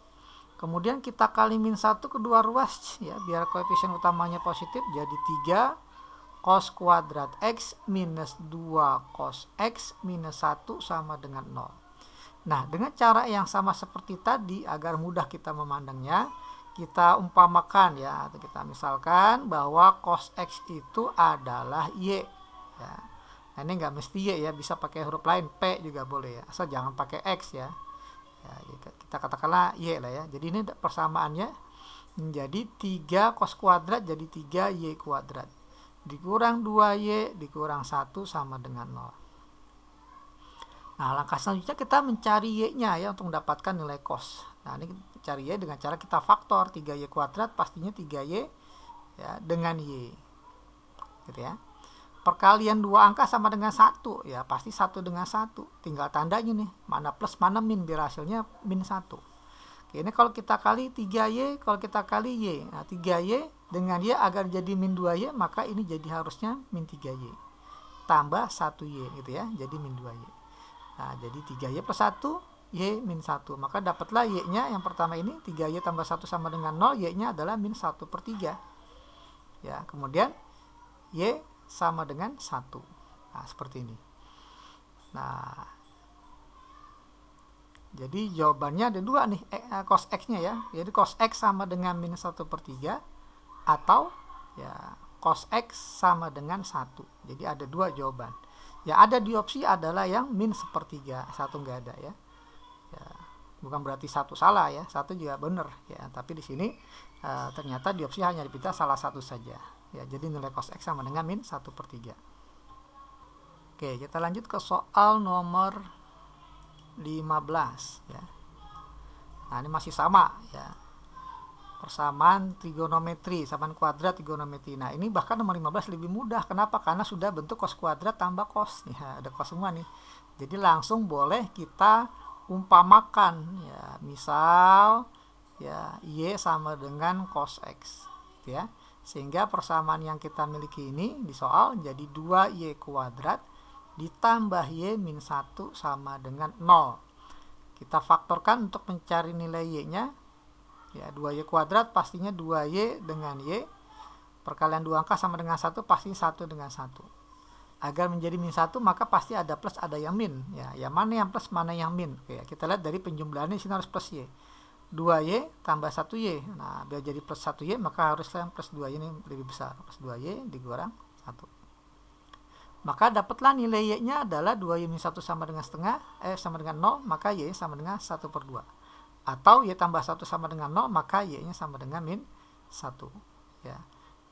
Kemudian kita kali min 1 kedua ruas ya, biar koefisien utamanya positif, jadi 3 cos kuadrat X minus 2 cos X minus 1 sama dengan 0. Nah, dengan cara yang sama seperti tadi, agar mudah kita memandangnya, kita umpamakan ya, atau kita misalkan bahwa cos X itu adalah Y ya. Nah, ini nggak mesti Y ya, bisa pakai huruf lain, P juga boleh ya, asal jangan pakai X ya. Ya, kita katakanlah Y lah ya. Jadi ini persamaannya menjadi 3 cos kuadrat jadi 3 Y kuadrat. Dikurang 2Y dikurang 1 sama dengan 0. Nah, langkah selanjutnya kita mencari Y-nya ya untuk mendapatkan nilai cos. Nah, ini cari Y dengan cara kita faktor 3Y kuadrat, pastinya 3Y ya dengan Y. Gitu ya. Perkalian dua angka sama dengan 1 ya, pasti 1 dengan 1. Tinggal tandanya nih, mana plus mana min biar hasilnya min 1. Oke, ini kalau kita kali 3Y, kalau kita kali Y. Nah, 3Y dengan Y agar jadi min 2Y, maka ini jadi harusnya min 3Y tambah 1Y gitu ya, jadi min 2Y. Nah, jadi 3Y plus 1, Y min 1. Maka dapatlah Y-nya yang pertama ini 3Y tambah 1 sama dengan 0, Y-nya adalah min 1/3. Ya, kemudian Y sama dengan 1. Nah, seperti ini. Nah, jadi jawabannya ada dua nih, cos X-nya ya. Jadi cos X sama dengan min 1/3 atau ya cos X sama dengan 1. Jadi ada dua jawaban. Yang ada di opsi adalah yang min 1/3, 1 nggak ada ya. Ya. Bukan berarti 1 salah ya, 1 juga benar ya. Tapi di sini ternyata di opsi hanya dipilih salah satu saja. Ya, jadi nilai cos X sama dengan min 1/3. Oke, kita lanjut ke soal nomor 15 ya. Nah, ini masih sama ya. Persamaan trigonometri, samaan kuadrat trigonometri. Nah, ini bahkan nomor 15 lebih mudah. Kenapa? Karena sudah bentuk cos kuadrat tambah cos. Ya, ada cos semua nih. Jadi langsung boleh kita umpamakan ya. Misal ya Y sama dengan cos X ya. Sehingga persamaan yang kita miliki ini di soal jadi 2Y kuadrat ditambah Y min 1 sama dengan 0. Kita faktorkan untuk mencari nilai Y-nya. Ya, 2Y kuadrat pastinya 2Y dengan Y. Perkalian 2 angka sama dengan 1 pasti 1 dengan 1. Agar menjadi min 1 maka pasti ada plus ada yang min. Ya, yang mana yang plus mana yang min. Oke, kita lihat dari penjumlahannya sini harus plus Y. 2Y tambah 1Y. Nah, biar jadi plus 1Y maka harusnya plus 2Y ini lebih besar. Plus 2Y dikurang 1. Maka dapatlah nilai Y-nya adalah 2Y min 1 sama dengan setengah, sama dengan 0, maka Y sama dengan 1/2. Atau Y tambah 1 sama dengan 0, maka Y-nya sama dengan min 1. Ya.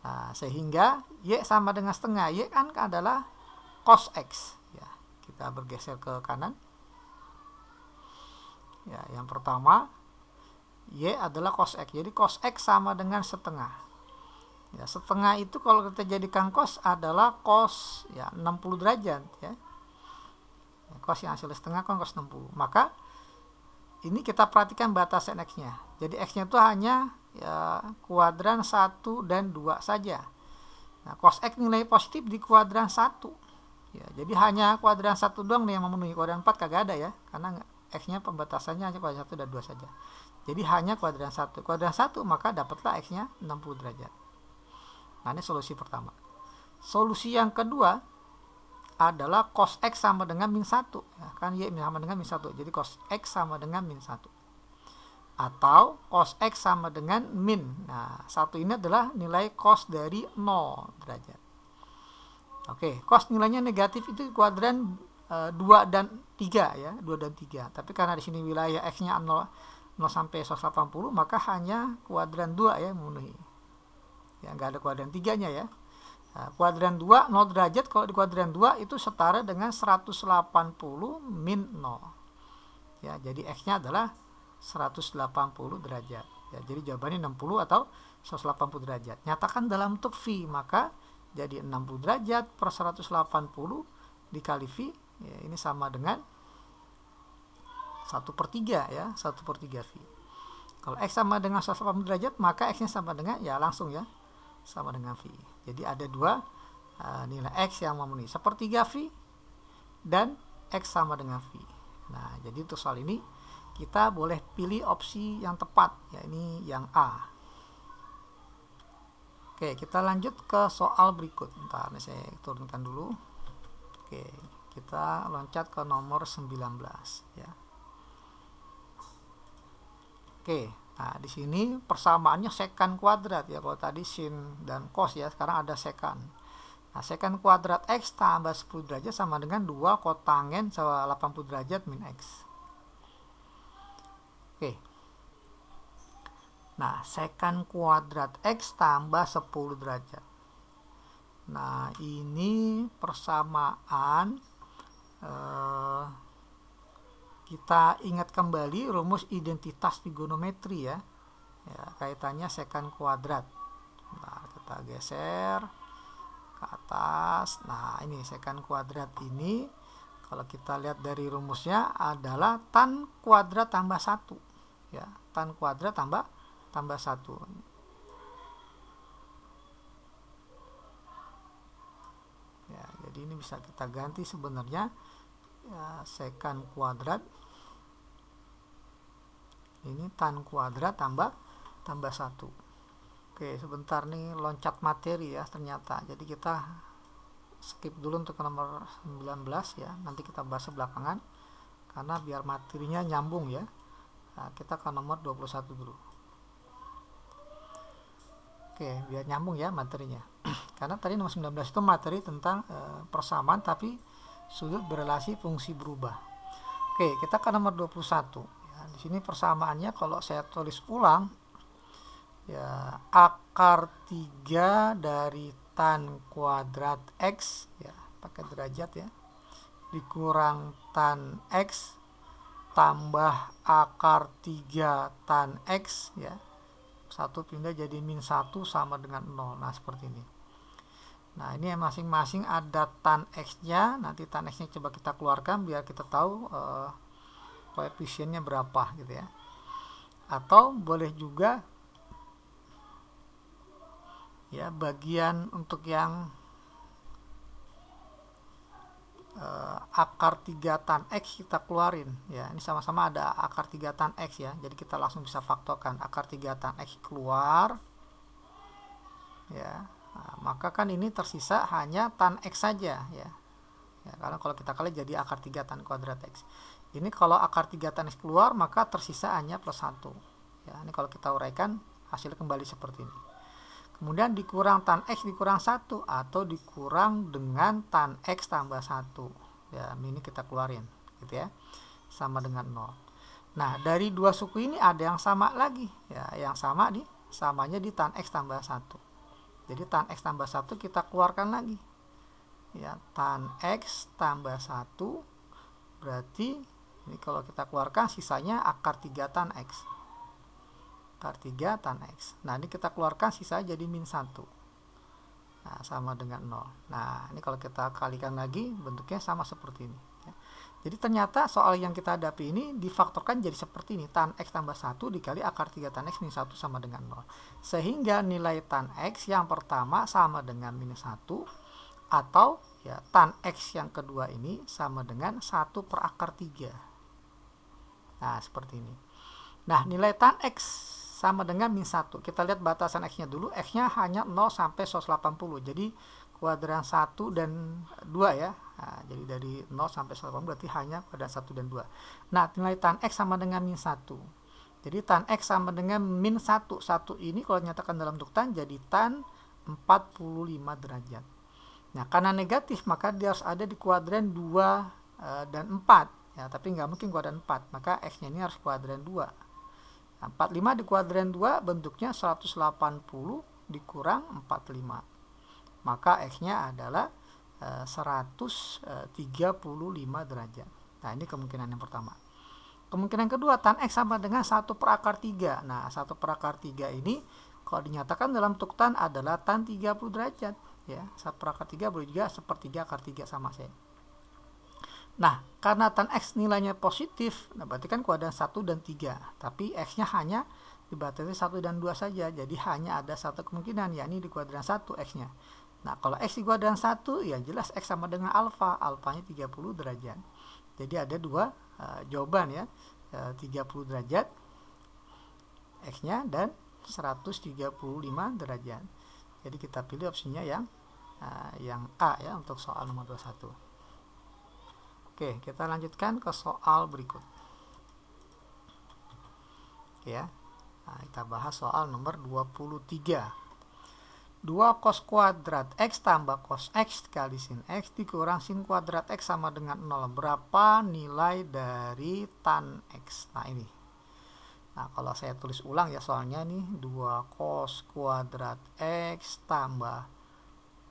Nah, sehingga Y sama dengan setengah. Y kan adalah cos X. Ya. Kita bergeser ke kanan. Ya, yang pertama, Y adalah cos X. Jadi cos X sama dengan setengah. Ya, setengah itu kalau kita jadikan cos adalah cos ya 60 derajat. Ya. Cos yang hasilnya setengah kan cos 60. Maka ini kita perhatikan batasan X-nya. Jadi X-nya itu hanya ya, kuadran 1 dan 2 saja. Nah, cos X nilai positif di kuadran 1. Ya, jadi hanya kuadran 1 doang nih yang memenuhi. Kuadran 4 kagak ada ya. Karena X-nya pembatasannya hanya kuadran 1 dan 2 saja. Jadi hanya kuadran 1. Kuadran 1 maka dapatlah X-nya 60 derajat. Nah, ini solusi pertama. Solusi yang kedua adalah cos X sama dengan min 1. Ya, kan Y sama dengan min 1. Jadi cos X sama dengan min 1. Atau cos X sama dengan min. Nah, 1 ini adalah nilai cos dari 0 derajat. Oke, cos nilainya negatif itu kuadran 2 dan 3 ya. 2 dan 3. Tapi karena di sini wilayah X-nya 0 sampai 180, maka hanya kuadran 2 ya memenuhi. Ya, nggak ada kuadran 3-nya ya. Nah, kuadran 2 0 derajat, kalau di kuadran 2 itu setara dengan 180 min 0. Ya, jadi X-nya adalah 180 derajat. Ya, jadi jawabannya 60 atau 180 derajat. Nyatakan dalam bentuk V, maka jadi 60 derajat per 180 dikali V, ya, ini sama dengan 1/3 ya, 1/3 V. Kalau X sama dengan 180 derajat, maka X-nya sama dengan, ya langsung ya, sama dengan V. Jadi ada dua nilai X yang memenuhi 1/3 V dan X sama dengan V. Nah, jadi untuk soal ini kita boleh pilih opsi yang tepat, ya ini yang A. Oke, kita lanjut ke soal berikut. Bentar, ini saya turunkan dulu. Oke, kita loncat ke nomor 19 ya. Oke, nah di sini persamaannya sekan kuadrat ya. Kalau tadi sin dan cos ya, sekarang ada sekan. Nah, sekan kuadrat X tambah 10 derajat sama dengan 2 kotangen 80 derajat min X. Oke. Nah, sekan kuadrat X tambah 10 derajat. Nah, ini persamaan kita ingat kembali rumus identitas trigonometri ya. Ya, kaitannya sekan kuadrat. Nah, kita geser ke atas. Nah, ini sekan kuadrat ini kalau kita lihat dari rumusnya adalah tan kuadrat tambah 1. Ya, tan kuadrat tambah 1. Jadi ini bisa kita ganti sebenarnya ya, secant kuadrat ini tan kuadrat tambah 1. Oke, sebentar nih loncat materi ya ternyata. Jadi kita skip dulu untuk nomor 19 ya. Nanti kita bahas belakangan karena biar materinya nyambung ya. Nah, kita ke nomor 21 dulu. Oke, biar nyambung ya materinya. Karena tadi nomor 19 itu materi tentang persamaan tapi sudut berelasi fungsi berubah. Oke, kita ke nomor 21. Ya, di sini persamaannya kalau saya tulis ulang ya akar 3 dari tan kuadrat X ya, pakai derajat ya, dikurang tan X tambah akar 3 tan X ya. 1 pindah jadi min 1 sama dengan 0. Nah, seperti ini. Nah, ini masing-masing ada tan X-nya. Nanti tan X-nya coba kita keluarkan biar kita tahu koefisiennya berapa gitu ya. Atau boleh juga ya bagian untuk yang akar 3 tan X kita keluarin ya. Ini sama-sama ada akar 3 tan X ya, jadi kita langsung bisa faktorkan akar 3 tan X keluar ya. Nah, maka kan ini tersisa hanya tan X saja ya, karena kalau kita kali jadi akar 3 tan kuadrat X. Ini kalau akar 3 tan X keluar maka tersisa hanya plus 1 ya. Ini kalau kita uraikan hasilnya kembali seperti ini. Kemudian dikurang tan X dikurang 1 atau dikurang dengan tan X tambah 1 ya, ini kita keluarin gitu ya, sama dengan 0. Nah, dari dua suku ini ada yang sama lagi ya, yang sama samanya di tan X tambah 1. Jadi tan X tambah 1 kita keluarkan lagi ya, tan X tambah 1 berarti ini kalau kita keluarkan sisanya akar 3 tan X. Akar 3 tan X. Nah, ini kita keluarkan sisa jadi min 1. Nah, sama dengan 0. Nah, ini kalau kita kalikan lagi bentuknya sama seperti ini ya. Jadi ternyata soal yang kita hadapi ini difaktorkan jadi seperti ini, tan X tambah 1 dikali akar 3 tan X min 1 sama dengan 0. Sehingga nilai tan X yang pertama sama dengan minus 1 atau ya tan X yang kedua ini sama dengan 1 per akar 3. Nah, seperti ini. Nah, nilai tan X sama dengan min 1. Kita lihat batasan X-nya dulu. X-nya hanya 0 sampai 180. Jadi kuadran 1 dan 2 ya. Nah, jadi dari 0 sampai 180 berarti hanya kuadran 1 dan 2. Nah, nilai tan X sama dengan min 1. Jadi tan X sama dengan min 1. 1 ini kalau dinyatakan dalam bentuk tan jadi tan 45 derajat. Nah, karena negatif maka dia harus ada di kuadran 2 dan 4. Ya, tapi nggak mungkin kuadran 4. Maka X-nya ini harus kuadran 2. 45 di kuadran 2 bentuknya 180 dikurang 45. Maka X-nya adalah 135 derajat. Nah, ini kemungkinan yang pertama. Kemungkinan kedua, tan X sama dengan 1 per akar 3. Nah, 1 per akar 3 ini kalau dinyatakan dalam bentuk tan adalah tan 30 derajat. Ya, 1 per akar 3 boleh juga sepertiga akar 3 sama saya. Nah, karena tan X nilainya positif, nah berarti kan kuadran 1 dan 3. Tapi X-nya hanya dibatasi 1 dan 2 saja. Jadi hanya ada satu kemungkinan, yakni di kuadran 1 X-nya. Nah, kalau X di kuadran 1, ya jelas X sama dengan alfa. Alfanya 30 derajat. Jadi ada dua jawaban ya. 30 derajat X-nya dan 135 derajat. Jadi kita pilih opsinya yang A ya untuk soal nomor 21. Oke, kita lanjutkan ke soal berikut. Oke ya. Nah, kita bahas soal nomor 23. 2 cos kuadrat X tambah cos X dikali sin X dikurang sin kuadrat X sama dengan 0. Berapa nilai dari tan X? Nah, ini. Nah, kalau saya tulis ulang ya soalnya nih, 2 cos kuadrat X tambah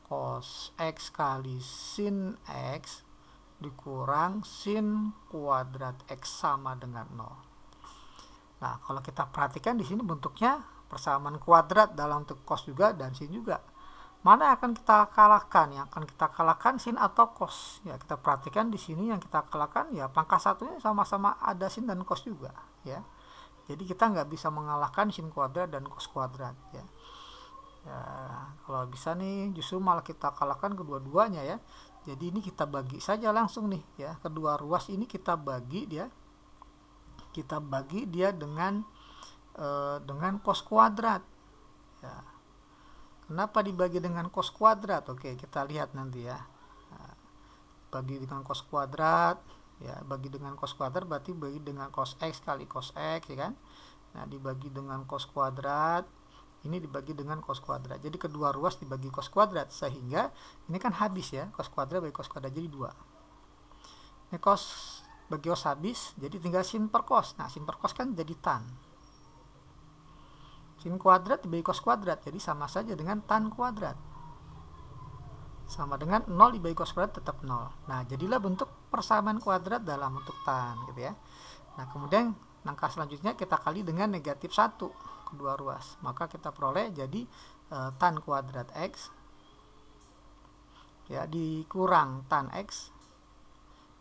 cos X kali sin X dikurang sin kuadrat X sama dengan 0. Nah, kalau kita perhatikan di sini bentuknya persamaan kuadrat dalam bentuk cos juga dan sin juga. Mana yang akan kita kalahkan? Yang akan kita kalahkan sin atau cos. Ya, kita perhatikan di sini yang kita kalahkan ya pangkat satunya sama-sama ada sin dan cos juga ya. Jadi kita nggak bisa mengalahkan sin kuadrat dan cos kuadrat ya. Ya, kalau bisa nih justru malah kita kalahkan kedua-duanya ya. Jadi ini kita bagi saja langsung nih ya, kedua ruas ini kita bagi dia dengan cos kuadrat ya. Kenapa dibagi dengan cos kuadrat? Oke, kita lihat nanti ya. Nah, bagi dengan cos kuadrat ya, bagi dengan cos kuadrat berarti bagi dengan cos x kali cos x ya kan. Nah, dibagi dengan cos kuadrat, ini dibagi dengan cos kuadrat. Jadi kedua ruas dibagi cos kuadrat, sehingga ini kan habis ya, cos kuadrat bagi cos kuadrat jadi 2. Ini cos bagi cos habis, jadi tinggal sin per cos. Nah, sin per cos kan jadi tan. Sin kuadrat dibagi cos kuadrat, jadi sama saja dengan tan kuadrat. Sama dengan 0 dibagi cos kuadrat tetap 0. Nah, jadilah bentuk persamaan kuadrat dalam bentuk tan gitu ya. Nah, kemudian langkah selanjutnya kita kali dengan negatif 1 kedua ruas, maka kita peroleh jadi tan kuadrat x ya dikurang tan x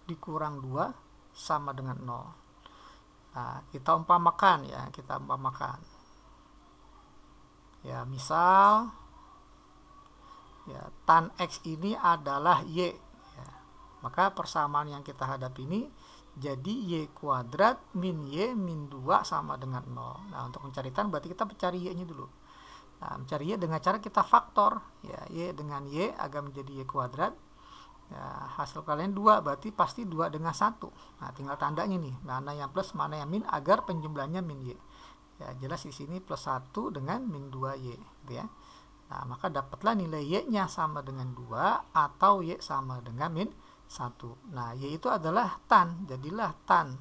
dikurang 2 sama dengan 0. Nah, kita umpamakan ya, misal ya tan x ini adalah y ya. Maka persamaan yang kita hadapi ini jadi y kuadrat min y min 2 sama dengan 0. Nah, untuk mencari tan berarti kita mencari y nya dulu. Nah, mencari y dengan cara kita faktor ya, y dengan y agar menjadi y kuadrat ya, hasil kalian 2 berarti pasti 2 dengan 1. Nah, tinggal tandanya nih, mana yang plus mana yang min agar penjumlahnya min y ya. Jelas di sini plus 1 dengan min 2y gitu ya. Nah, maka dapatlah nilai y nya sama dengan 2 atau y sama dengan min 1. Nah, y itu adalah tan, jadilah tan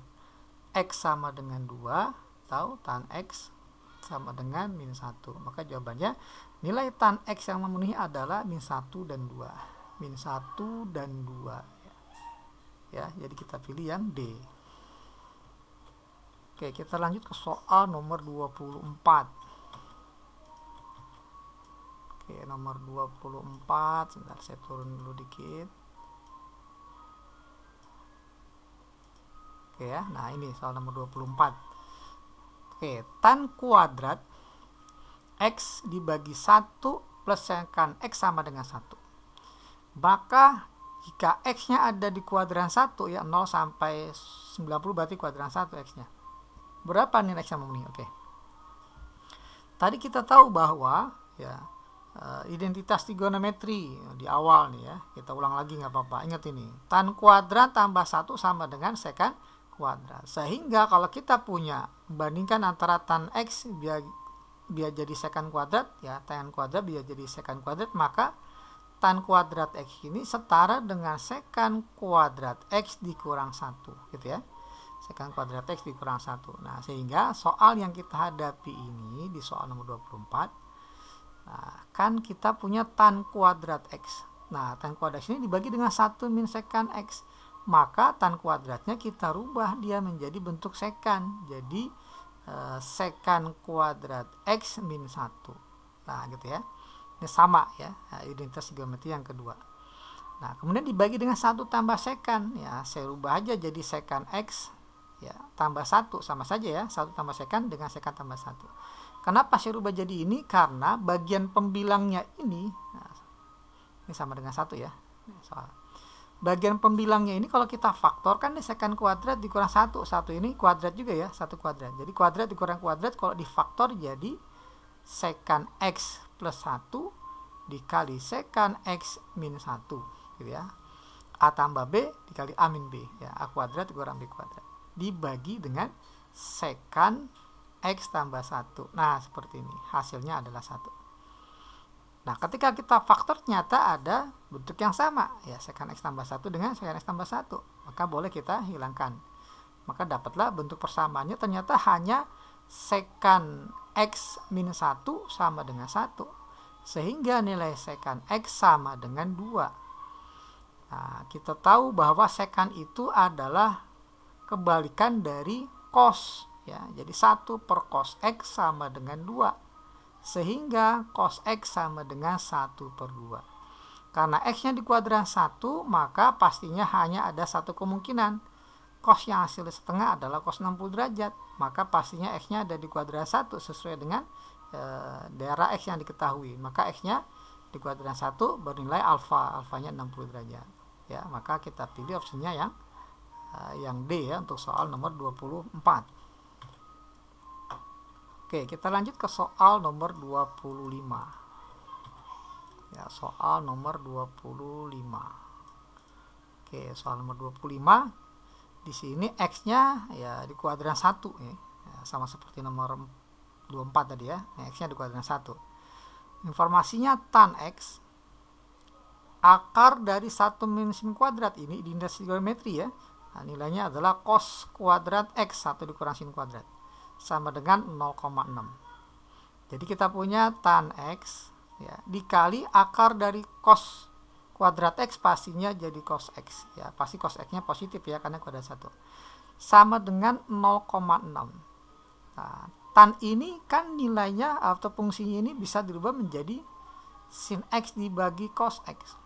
x sama dengan 2 atau tan x sama dengan min 1. Maka jawabannya nilai tan x yang memenuhi adalah min 1 dan 2. Min 1 dan 2 ya, jadi kita pilih yang D. Oke, kita lanjut ke soal nomor 24. Oke, nomor 24, sebentar saya turun dulu dikit. Oke ya, nah ini soal nomor 24. Oke, tan kuadrat x dibagi 1 plus sekan x sama dengan 1. Maka jika x-nya ada di kuadran 1 ya, 0 sampai 90 berarti kuadran 1 x-nya. Berapa nilai x yang memenuhi? Oke. Tadi kita tahu bahwa ya identitas trigonometri di awal nih ya. Kita ulang lagi nggak apa-apa. Ingat ini. Tan kuadrat tambah 1 sama dengan sekan kuadrat. Sehingga kalau kita punya bandingkan antara tan x biar jadi sekan kuadrat ya, tan kuadrat biar jadi sekan kuadrat, maka tan kuadrat x ini setara dengan sekan kuadrat x dikurang 1 gitu ya. Sekan kuadrat x dikurang 1. Nah, sehingga soal yang kita hadapi ini di soal nomor 24, nah, kan kita punya tan kuadrat x. Nah, tan kuadrat ini dibagi dengan 1 min sekan x. Maka tan kuadratnya kita rubah dia menjadi bentuk sekan. Jadi sekan kuadrat x min 1. Nah, gitu ya. Ini sama ya, identitas geometri yang kedua. Nah, kemudian dibagi dengan 1 tambah sekan. Ya, saya rubah aja jadi sekan x ya tambah 1, sama saja ya, 1 tambah sekan dengan sekan tambah 1. Kenapa saya rubah jadi ini? Karena bagian pembilangnya ini, nah, ini sama dengan 1 ya. Soal bagian pembilangnya ini kalau kita faktor kan sekan kuadrat dikurang 1. 1 ini kuadrat juga ya, 1 kuadrat. Jadi kuadrat dikurang kuadrat kalau difaktor jadi sekan x plus 1 dikali sekan x min 1 gitu ya. A tambah B dikali A min B ya, A kuadrat dikurang B kuadrat dibagi dengan sekan x tambah 1. Nah, seperti ini. Hasilnya adalah 1. Nah, ketika kita faktor ternyata ada bentuk yang sama ya, sekan x tambah 1 dengan sekan x tambah 1. Maka boleh kita hilangkan. Maka dapatlah bentuk persamaannya ternyata hanya sekan x min 1 sama dengan 1. Sehingga nilai sekan x sama dengan 2. Nah, kita tahu bahwa sekan itu adalah kebalikan dari cos ya. Jadi 1 per cos x sama dengan 2. Sehingga cos x sama dengan 1 per 2. Karena x-nya di kuadran 1, maka pastinya hanya ada satu kemungkinan. Cos yang hasil setengah adalah cos 60 derajat. Maka pastinya x-nya ada di kuadran 1 sesuai dengan daerah x yang diketahui. Maka x-nya di kuadran 1 bernilai alfa. Alfanya 60 derajat. ya, maka kita pilih opsinya yang D ya untuk soal nomor 24. Oke, kita lanjut ke soal nomor 25. Ya, soal nomor 25. Oke, soal nomor 25. Di sini X-nya ya di kuadran 1 ya. Sama seperti nomor 24 tadi ya. X-nya di kuadran 1. Informasinya tan X akar dari 1 min sin kuadrat ini di indeks geometri ya. Nah, nilainya adalah cos kuadrat X 1 dikurang sin kuadrat sama dengan 0,6. Jadi kita punya tan X ya dikali akar dari cos kuadrat X, pastinya jadi cos X ya, pasti cos X nya positif ya karena kuadrat 1, sama dengan 0,6. Nah, tan ini kan nilainya atau fungsinya ini bisa dirubah menjadi sin X dibagi cos X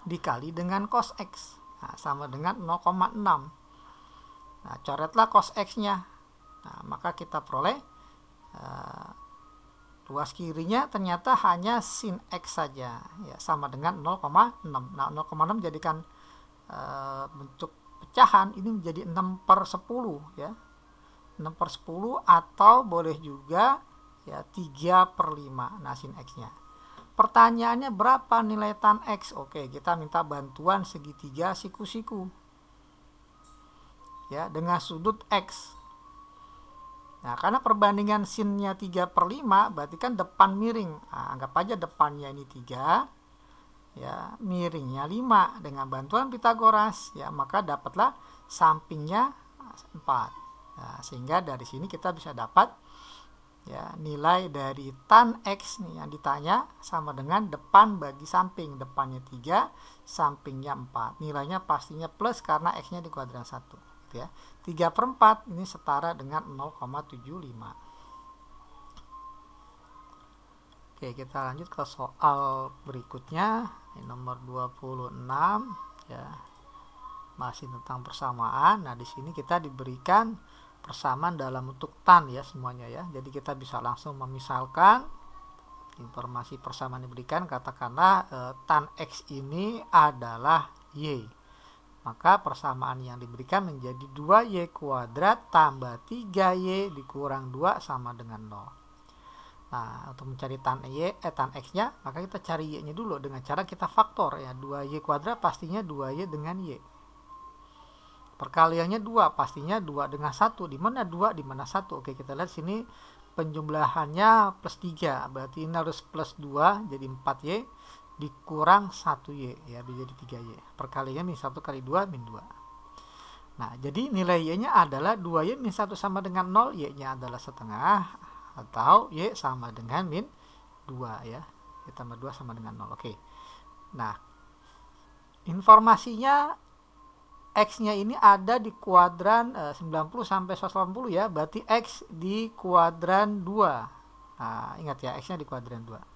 dikali dengan cos X, nah, sama dengan 0,6. Nah, coretlah cos X nya. Nah, maka kita peroleh ruas kirinya ternyata hanya sin X saja ya, sama dengan 0,6. Nah, 0,6 jadikan bentuk pecahan ini menjadi 6/10 ya, 6/10 atau boleh juga ya 3/5. Nah, sin X nya. Pertanyaannya berapa nilai tan X? Oke, kita minta bantuan segitiga siku-siku ya dengan sudut X. Nah, karena perbandingan sinnya 3/5 berarti kan depan miring. Nah, anggap aja depannya ini 3 ya, miringnya 5. Dengan bantuan Pitagoras ya, maka dapatlah sampingnya 4. Nah, sehingga dari sini kita bisa dapat ya nilai dari tan X nih yang ditanya sama dengan depan bagi samping. Depannya 3, sampingnya 4. Nilainya pastinya plus karena X-nya di kuadran 1. Ya, 3/4 ini setara dengan 0,75. Oke, kita lanjut ke soal berikutnya. Ini nomor 26 ya. Masih tentang persamaan. Nah, di sini kita diberikan persamaan dalam bentuk tan ya semuanya ya. Jadi kita bisa langsung memisalkan informasi persamaan diberikan, katakanlah tan X ini adalah Y. Maka persamaan yang diberikan menjadi 2y kuadrat tambah 3y dikurang 2 sama dengan 0. Nah, untuk mencari tan X-nya, maka kita cari y-nya dulu dengan cara kita faktor ya. 2y kuadrat pastinya 2y dengan y. Perkaliannya 2, pastinya 2 dengan 1. Di mana 2, di mana 1? Oke, kita lihat sini penjumlahannya plus 3. Berarti ini harus plus 2 jadi 4y. Dikurang 1y ya, jadi 3y. Perkaliannya min 1 kali 2 min 2. Nah, jadi nilai y-nya adalah 2y min 1 sama dengan 0, y-nya adalah setengah, atau y sama dengan min 2 ya. Y tambah 2 sama dengan 0. Oke. Nah, informasinya X-nya ini ada di kuadran 90 sampai 180 ya, berarti X di kuadran 2. Nah, ingat ya, X-nya di kuadran 2.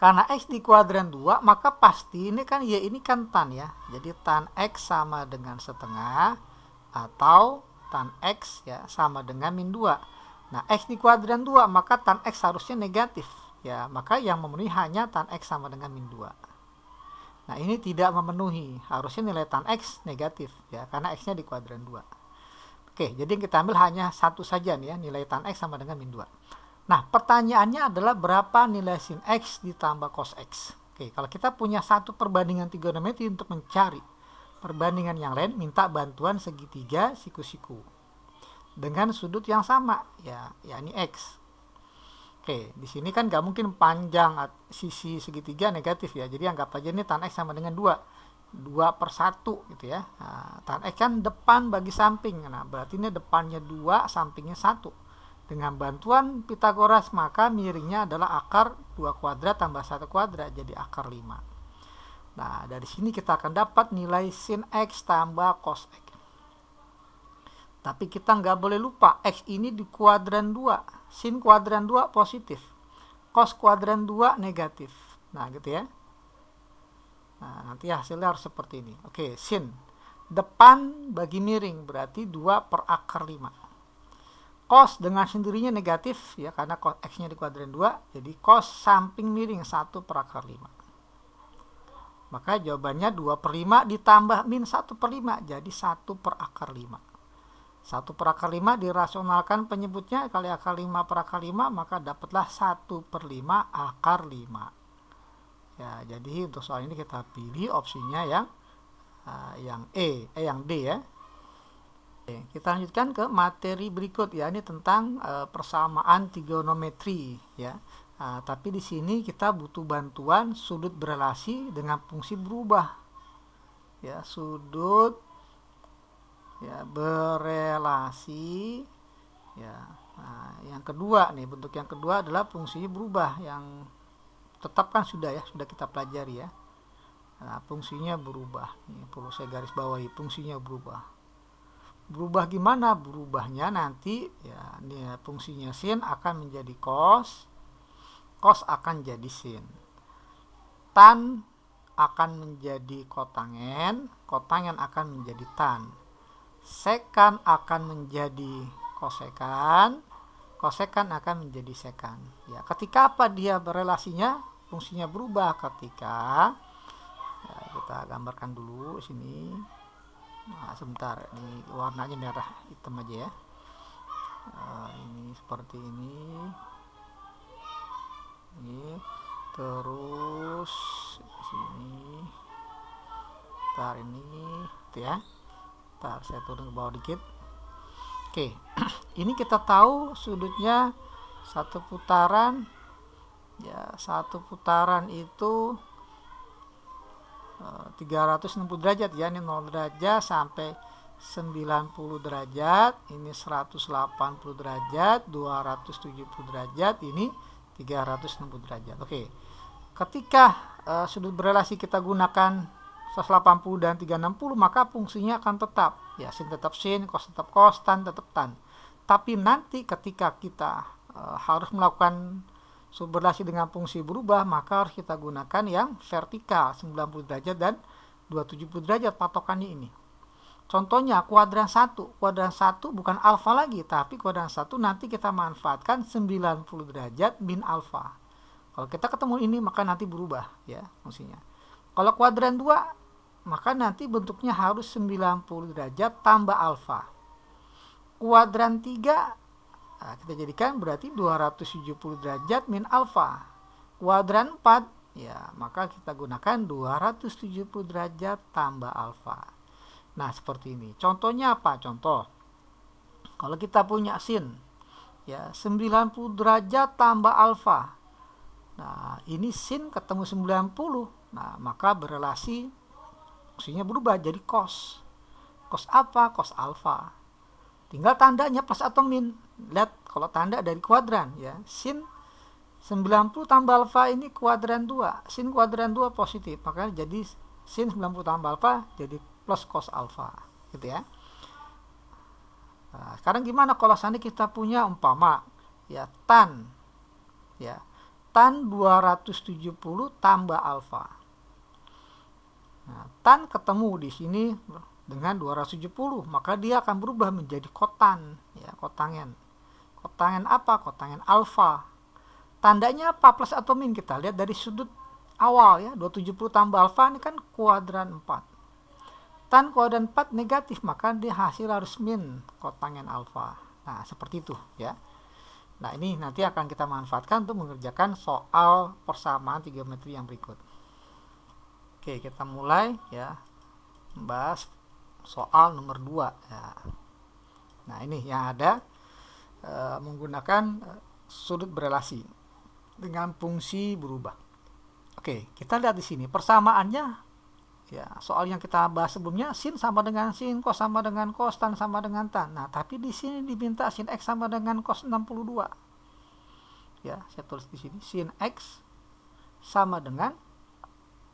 Karena X di kuadran 2, maka pasti ini kan Y ini kan tan ya. Jadi tan X sama dengan setengah atau tan X ya sama dengan min 2. Nah, X di kuadran 2, maka tan X harusnya negatif ya. Maka yang memenuhi hanya tan X sama dengan min 2. Nah, ini tidak memenuhi. Harusnya nilai tan X negatif ya, karena X-nya di kuadran 2. Oke, jadi yang kita ambil hanya satu saja nih ya, nilai tan X sama dengan min 2. Nah, pertanyaannya adalah berapa nilai sin X ditambah cos X. Oke, kalau kita punya satu perbandingan trigonometri untuk mencari perbandingan yang lain, minta bantuan segitiga siku-siku dengan sudut yang sama, ya, yakni X. Oke, di sini kan nggak mungkin panjang sisi segitiga negatif ya, jadi anggap aja ini tan X sama dengan 2. 2/1 gitu ya. Nah, tan X kan depan bagi samping. Nah, berarti ini depannya 2, sampingnya 1. Dengan bantuan Pitagoras, maka miringnya adalah akar 2 kuadrat tambah 1 kuadrat, jadi akar 5. Nah, dari sini kita akan dapat nilai sin X tambah cos X. Tapi kita nggak boleh lupa, X ini di kuadran 2. Sin kuadran 2 positif. Cos kuadran 2 negatif. Nah, gitu ya. Nah, nanti hasilnya harus seperti ini. Oke, sin. Depan bagi miring, berarti 2/5. Cos dengan sendirinya negatif ya, karena cos X-nya di kuadran 2, jadi cos samping miring 1/5. Maka jawabannya 2/5 ditambah min 1/5, jadi 1/5. 1/5 dirasionalkan penyebutnya kali akar 5/5, maka dapatlah 1/5 akar 5. Ya, jadi untuk soal ini kita pilih opsinya yang D ya. Oke, kita lanjutkan ke materi berikut ya, ini tentang persamaan trigonometri ya. Tapi di sini kita butuh bantuan sudut berelasi dengan fungsi berubah. Ya, sudut ya berelasi ya. Nah, yang kedua nih, bentuk yang kedua adalah fungsinya berubah, yang tetap kan sudah kita pelajari ya. Nah, fungsinya berubah. Ini perlu saya garis bawahi, fungsinya berubah. Berubah gimana? Berubahnya nanti ya, ini fungsinya sin akan menjadi cos, cos akan jadi sin. Tan akan menjadi kotangen, kotangen akan menjadi tan. Sekan akan menjadi kosekan, kosekan akan menjadi sekan. Ya, ketika apa dia berelasinya? Fungsinya berubah ketika ya, kita gambarkan dulu sini. Nah, sebentar, ini warnanya merah hitam aja ya. Ini seperti ini. Terus sini. Ntar ini, gitu ya. Ntar saya turun ke bawah dikit. Oke, ini kita tahu sudutnya satu putaran. Ya, satu putaran itu 360 derajat ya, ini 0 derajat sampai 90 derajat, ini 180 derajat, 270 derajat, ini 360 derajat. Oke. Ketika sudut berelasi kita gunakan 180 dan 360, maka fungsinya akan tetap. Ya, sin tetap sin, cos tetap cos, tan tetap tan. Tapi nanti ketika kita harus melakukan sudut berelasi dengan fungsi berubah, maka harus kita gunakan yang vertikal 90 derajat dan 270 derajat patokannya ini. Contohnya kuadran 1. Kuadran 1 bukan alfa lagi, tapi kuadran 1 nanti kita manfaatkan 90 derajat min alfa. Kalau kita ketemu ini maka nanti berubah ya fungsinya. Kalau kuadran 2 maka nanti bentuknya harus 90 derajat tambah alfa. Kuadran 3 nah, kita jadikan berarti 270 derajat min alfa. Kuadran 4 ya maka kita gunakan 270 derajat tambah alfa. Nah, seperti ini. Contohnya apa? Contoh. Kalau kita punya sin ya 90 derajat tambah alfa. Nah, ini sin ketemu 90. Nah, maka berelasi fungsinya berubah jadi cos. Cos apa? Cos alfa. Tinggal tandanya plus atau min. Lihat kalau tanda dari kuadran ya. Sin 90 tambah alfa ini kuadran 2. Sin kuadran 2 positif. Maka jadi sin 90 tambah alfa jadi plus cos alfa. Gitu ya. Nah, sekarang gimana kalau seandainya kita punya umpama ya tan ya. Tan 270 tambah alfa. Nah, tan ketemu di sini dengan 270, maka dia akan berubah menjadi kotan ya, kotangen. Kotangen apa? Kotangen alfa. Tandanya apa? Plus atau min? Kita lihat dari sudut awal ya, 270 tambah alfa ini kan kuadran 4. Tan kuadran 4 negatif, maka dia hasil harus min kotangen alfa. Nah, seperti itu ya. Nah, ini nanti akan kita manfaatkan untuk mengerjakan soal persamaan trigonometri yang berikut. Oke, kita mulai ya membahas soal nomor 2 ya. Nah, ini yang ada menggunakan sudut berelasi dengan fungsi berubah. Oke, kita lihat di sini persamaannya ya, soal yang kita bahas sebelumnya sin sama dengan sin, cos sama dengan cos, tan sama dengan tan. Nah, tapi di sini diminta sin x sama dengan cos 62. Ya, saya tulis di sini sin x sama dengan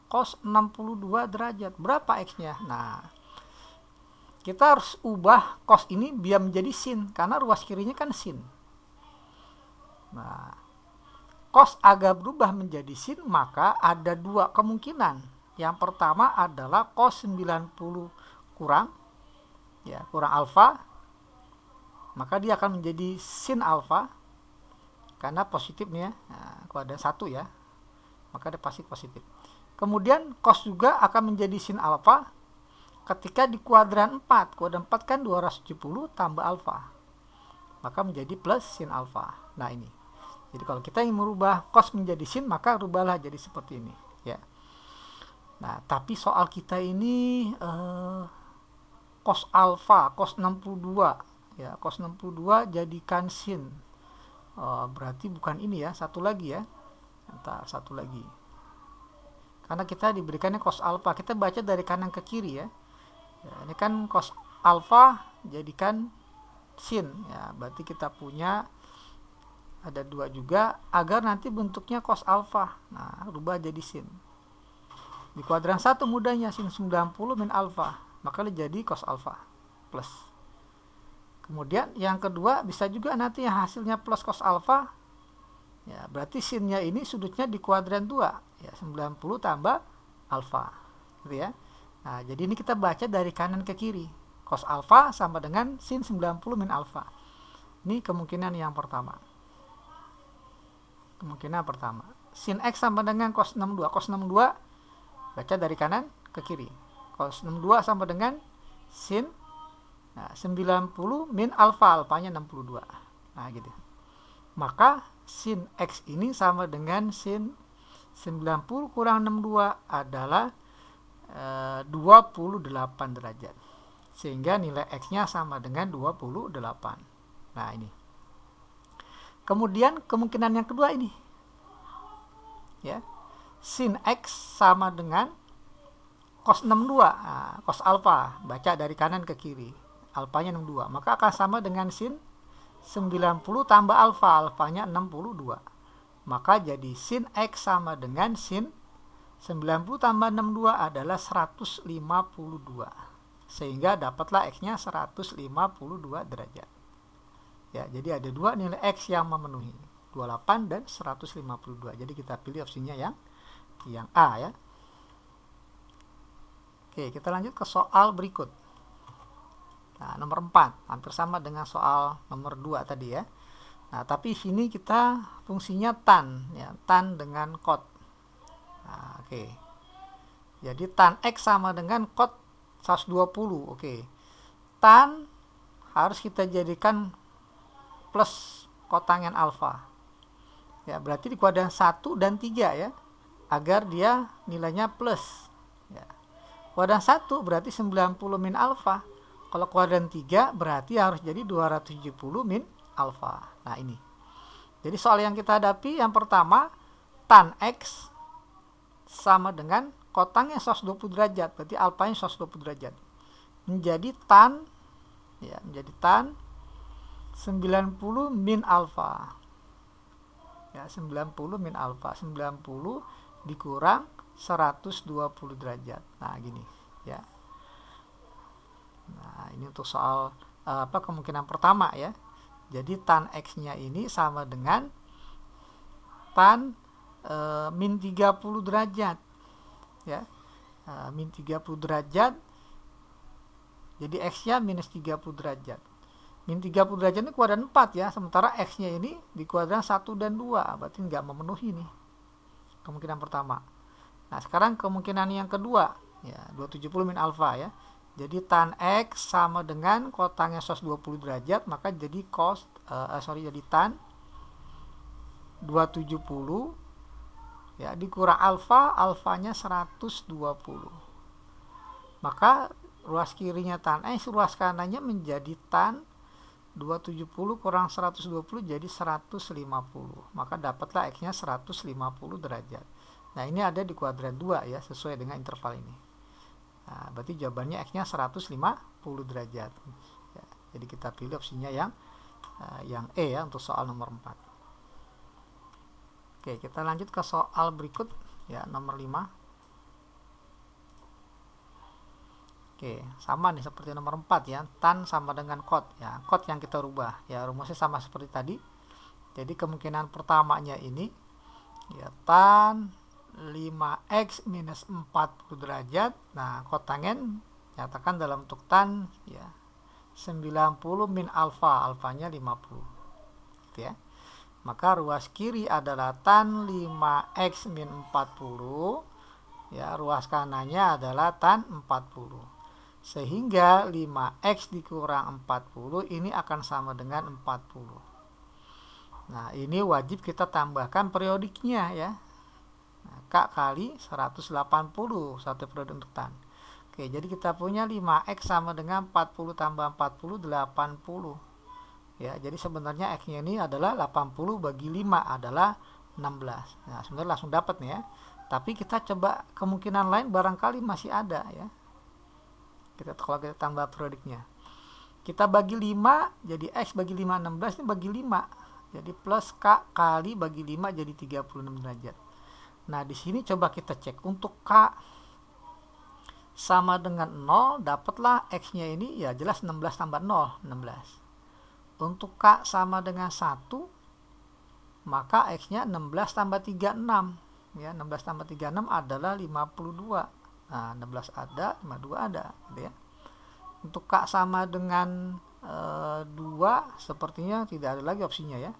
cos 62 derajat. Berapa x-nya? Nah, kita harus ubah cos ini biar menjadi sin karena ruas kirinya kan sin. Nah, cos agak berubah menjadi sin, maka ada dua kemungkinan. Yang pertama adalah cos 90 kurang ya, kurang alfa. Maka dia akan menjadi sin alfa karena positif nih ya. Nah, kuadran 1 ya. Maka dia pasti positif. Kemudian cos juga akan menjadi sin alfa ketika di kuadran 4. Kuadran 4 kan 270 tambah alfa. Maka menjadi plus sin alfa. Nah ini. Jadi kalau kita ingin merubah cos menjadi sin, maka rubahlah jadi seperti ini. Ya. Nah, tapi soal kita ini cos alfa, cos 62. Ya, cos 62 jadikan sin. Berarti bukan ini ya, satu lagi ya. Entar satu lagi. Karena kita diberikannya cos alfa, kita baca dari kanan ke kiri ya. Ini kan cos alfa jadikan sin ya, berarti kita punya ada 2 juga agar nanti bentuknya cos alfa. Nah, rubah jadi sin. Di kuadran 1 mudahnya sin 90 min alfa, maka jadi cos alfa plus. Kemudian yang kedua bisa juga nanti hasilnya plus cos alfa. Ya, berarti sinnya ini sudutnya di kuadran 2, ya 90 tambah alfa, gitu ya. Nah, jadi ini kita baca dari kanan ke kiri. Cos alfa sama dengan sin 90 min alfa. Ini kemungkinan yang pertama. Kemungkinan pertama. Sin x sama dengan cos 62. Cos 62 baca dari kanan ke kiri. Cos 62 sama dengan sin 90 min alfa, alfanya 62. Nah, gitu. Maka sin x ini sama dengan sin 90 kurang 62 adalah 28 derajat. Sehingga nilai x-nya sama dengan 28. Nah, ini. Kemudian kemungkinan yang kedua ini. Ya. Sin x sama dengan cos 62. Nah, cos alfa, baca dari kanan ke kiri. Alfanya 62. Maka akan sama dengan sin 90 tambah alfa, alfanya 62. Maka jadi sin x sama dengan sin 90 tambah 62 adalah 152. Sehingga dapatlah x-nya 152 derajat. Ya, jadi ada 2 nilai x yang memenuhi, 28 dan 152. Jadi kita pilih opsinya yang A ya. Oke, kita lanjut ke soal berikut. Nah, nomor 4 hampir sama dengan soal nomor 2 tadi ya. Nah, tapi sini kita fungsinya tan ya, tan dengan cot. Nah, oke. Jadi tan x sama dengan cot 120. Oke. Tan harus kita jadikan plus kotangen alfa. Ya, berarti di kuadran 1 dan 3 ya. Agar dia nilainya plus. Ya. Kuadran 1 berarti 90 min alfa. Kalau kuadran 3 berarti harus jadi 270 min alfa. Nah, ini. Jadi soal yang kita hadapi yang pertama, tan x sama dengan kotangnya 120 derajat. Berarti alfanya 120 derajat. Menjadi tan 90 min alfa. Ya, 90 min alfa. 90 dikurang 120 derajat. Nah, gini ya. Nah, ini untuk soal kemungkinan pertama ya. Jadi tan x-nya ini sama dengan tan min 30 derajat. Ya. Min 30 derajat. Jadi x-nya minus 30 derajat. Min 30 derajat ini kuadran 4 ya. Sementara x-nya ini di kuadran 1 dan 2. Berarti nggak memenuhi nih. Kemungkinan pertama. Nah, sekarang kemungkinan yang kedua. Ya, 270 min alfa ya. Jadi tan x sama dengan kotangnya 120 derajat, maka jadi jadi tan 270 ya dikurang alfa, alfanya 120. Maka ruas kirinya tan x, ruas kanannya menjadi tan 270 kurang 120 jadi 150. Maka dapatlah x-nya 150 derajat. Nah, ini ada di kuadran 2 ya, sesuai dengan interval ini. Nah, berarti jawabannya x-nya 150 derajat. Ya, jadi kita pilih opsinya yang E ya untuk soal nomor 4. Oke, kita lanjut ke soal berikut ya, nomor 5. Oke, sama nih seperti nomor 4 ya. Tan sama dengan cot ya. Cot yang kita rubah. Ya, rumusnya sama seperti tadi. Jadi kemungkinan pertamanya ini ya tan 5x minus 40 derajat. Nah, kotangen nyatakan dalam bentuk tan ya 90 min alfa, alfanya 50. Gitu ya. Maka ruas kiri adalah tan 5x min 40 ya, ruas kanannya adalah tan 40. Sehingga 5x dikurang 40 ini akan sama dengan 40. Nah, ini wajib kita tambahkan periodiknya ya. Nah, K kali 180 satu periode untuk tan. Oke, jadi kita punya 5x sama dengan 40 tambah 40, 80. Ya, jadi sebenarnya x-nya ini adalah 80 bagi 5 adalah 16. Nah, sebenarnya langsung dapat nih ya. Tapi kita coba kemungkinan lain barangkali masih ada ya. Kalau kita tambah periodiknya. Kita bagi 5, jadi x bagi 5 16 ini bagi 5. Jadi plus K kali bagi 5 jadi 36 derajat. Nah, di sini coba kita cek untuk K sama dengan 0, dapatlah x-nya ini ya jelas 16 tambah 0, 16. Untuk K sama dengan 1, maka x-nya 16 tambah 36. Ya, 16 tambah 36 adalah 52. Nah, 16 ada, 52 ada. Gitu ya. Untuk K sama dengan 2, sepertinya tidak ada lagi opsinya ya.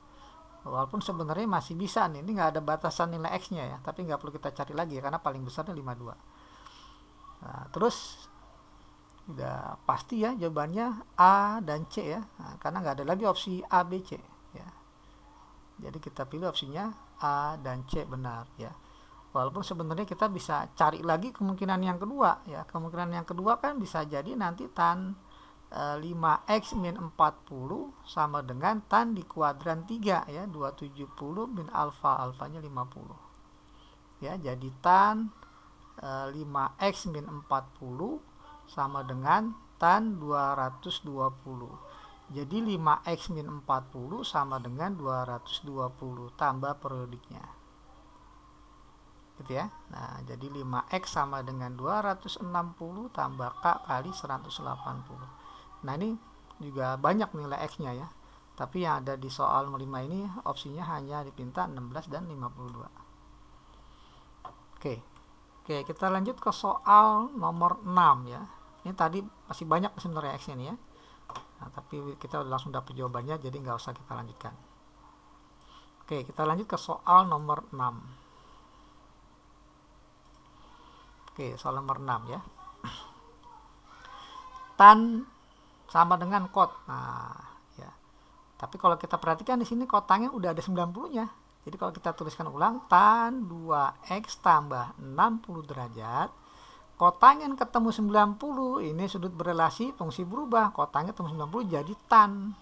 Walaupun sebenarnya masih bisa nih, ini nggak ada batasan nilai x-nya ya. Tapi nggak perlu kita cari lagi ya, karena paling besarnya 52. Nah, terus udah pasti ya jawabannya A dan C ya. Nah, karena nggak ada lagi opsi A, B, C ya. Jadi kita pilih opsinya A dan C benar ya. Walaupun sebenarnya kita bisa cari lagi kemungkinan yang kedua ya. Kemungkinan yang kedua kan bisa jadi nanti tan 5x min 40 sama dengan tan di kuadran 3 ya, 270 min alfa, alfanya 50. Ya, jadi tan 5x min 40 sama dengan tan 220. Jadi 5x min 40 sama dengan 220 tambah periodiknya. Gitu ya. Nah, jadi 5x sama dengan 260 tambah K kali 180. Nah, ini juga banyak nilai x-nya ya. Tapi yang ada di soal 5 ini opsinya hanya dipinta 16 dan 52. Oke, kita lanjut ke soal nomor 6 ya. Ini tadi masih banyak sebenarnya x-nya nih ya. Nah, tapi kita langsung dapat jawabannya, jadi nggak usah kita lanjutkan. Oke, kita lanjut ke soal nomor 6. Oke, soal nomor 6 ya. Tan sama dengan kot. Nah, ya. Tapi kalau kita perhatikan di sini kotangnya udah ada 90-nya. Jadi kalau kita tuliskan ulang, tan 2x tambah 60 derajat. Kotangent ketemu 90, ini sudut berelasi fungsi berubah. Kotangent ketemu 90 jadi tan.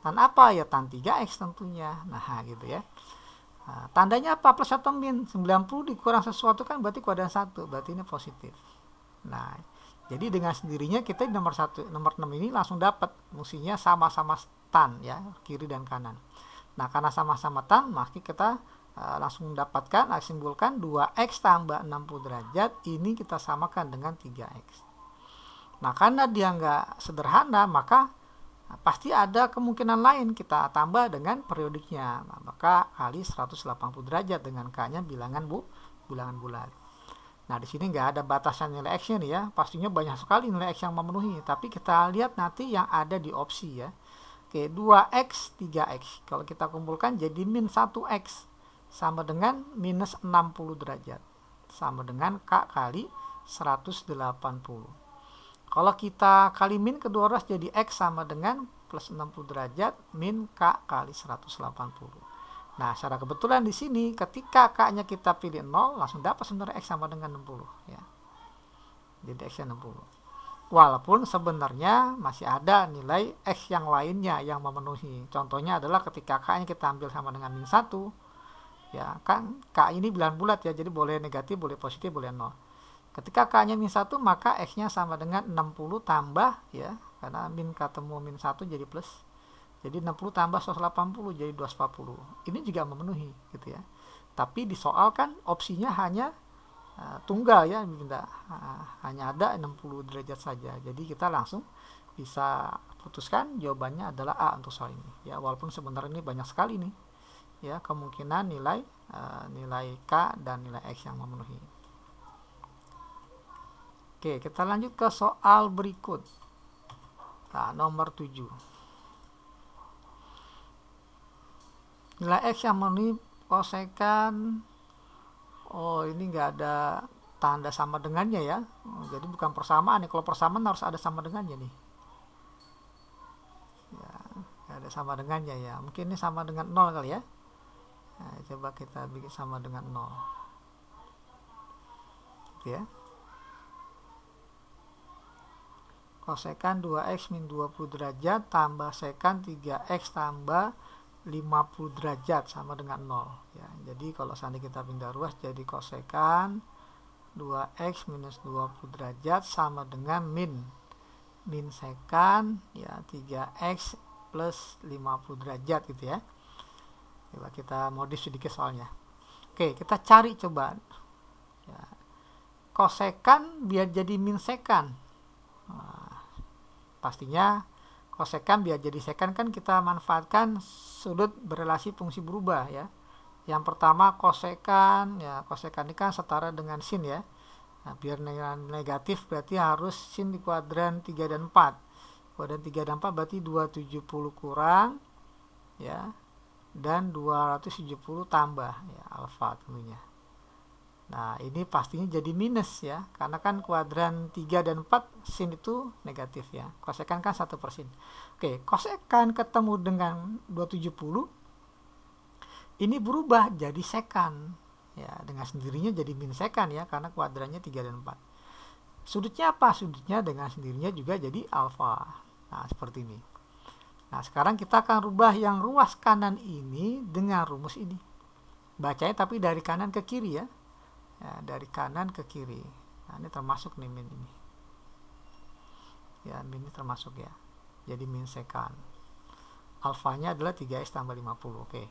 Tan apa ya? Tan 3x tentunya. Nah, gitu ya. Nah, tandanya apa? Plus atau min? 90 dikurang sesuatu kan berarti kuadran 1. Berarti ini positif. Nah, jadi dengan sendirinya kita di nomor 6 ini langsung dapat fungsinya sama-sama tan ya, kiri dan kanan. Nah, karena sama-sama tan, maka kita langsung dapatkan, simpulkan 2x tambah 60 derajat ini kita samakan dengan 3x. Nah, karena dia nggak sederhana, maka pasti ada kemungkinan lain, kita tambah dengan periodiknya. Nah, maka kali 180 derajat dengan k-nya bilangan bulat. Nah, di sini nggak ada batasan nilai x-nya nih ya. Pastinya banyak sekali nilai x yang memenuhi, tapi kita lihat nanti yang ada di opsi ya. Oke, 2x, 3x. Kalau kita kumpulkan jadi min 1x. Sama dengan minus 60 derajat. Sama dengan K kali 180. Kalau kita kali min kedua ruas jadi X sama dengan plus 60 derajat min K kali 180. Nah, secara kebetulan di sini ketika K-nya kita pilih 0, langsung dapat sebenarnya X sama dengan 60. Ya. Jadi X-nya 60. Walaupun sebenarnya masih ada nilai X yang lainnya yang memenuhi. Contohnya adalah ketika K-nya kita ambil sama dengan min 1, ya kan K ini bilangan bulat ya, jadi boleh negatif, boleh positif, boleh 0. Ketika K-nya min 1, maka X-nya sama dengan 60 tambah ya, karena min ketemu min 1 jadi plus. Jadi 60 tambah 180 jadi 240. Ini juga memenuhi gitu ya. Tapi di soal kan opsinya hanya tunggal ya, hanya ada 60 derajat saja. Jadi kita langsung bisa putuskan jawabannya adalah A untuk soal ini. Ya, walaupun sebenarnya ini banyak sekali nih. Ya, kemungkinan nilai K dan nilai X yang memenuhi. Oke, kita lanjut ke soal berikut. Nah, nomor 7. Nilai X yang memenuhi kosekan Oh, ini nggak ada tanda sama dengannya ya. Oh, jadi bukan persamaan nih. Kalau persamaan harus ada sama dengannya nih. Ya, nggak ada sama dengannya ya. Mungkin ini sama dengan 0 kali ya. Nah, coba kita bikin sama dengan 0. Gitu ya. Kosekan 2x min 20 derajat tambah sekan 3x tambah 50 derajat sama dengan 0 ya. Jadi kalau seandainya kita pindah ruas jadi kosekan 2x minus 20 derajat sama dengan min sekan ya 3x plus 50 derajat gitu ya. Coba kita modif sedikit soalnya. Oke, kita cari coba ya. Kosekan biar jadi min sekan. Nah, pastinya kosekan biar jadi sekan kan kita manfaatkan sudut berelasi fungsi berubah ya. Yang pertama kosekan ya, kosekan ini kan setara dengan sin ya. Nah, biar negatif berarti harus sin di kuadran 3 dan 4. Kuadran 3 dan 4 berarti 270 kurang ya, dan 270 tambah ya, alfa tentunya. Nah, ini pastinya jadi minus ya, karena kan kuadran 3 dan 4 sin itu negatif ya. Kosekan kan 1/sin. Oke, kosekan ketemu dengan 270 ini berubah jadi sekan ya, dengan sendirinya jadi min sekan ya, karena kuadrannya 3 dan 4. Sudutnya apa? Sudutnya dengan sendirinya juga jadi alfa. Nah, seperti ini. Nah, sekarang kita akan rubah yang ruas kanan ini dengan rumus ini. Bacanya tapi dari kanan ke kiri ya. Ya, dari kanan ke kiri. Nah, ini termasuk nih min ini. Ya, min ini termasuk ya. Jadi min sekan. Alfanya adalah 3x tambah 50. Oke.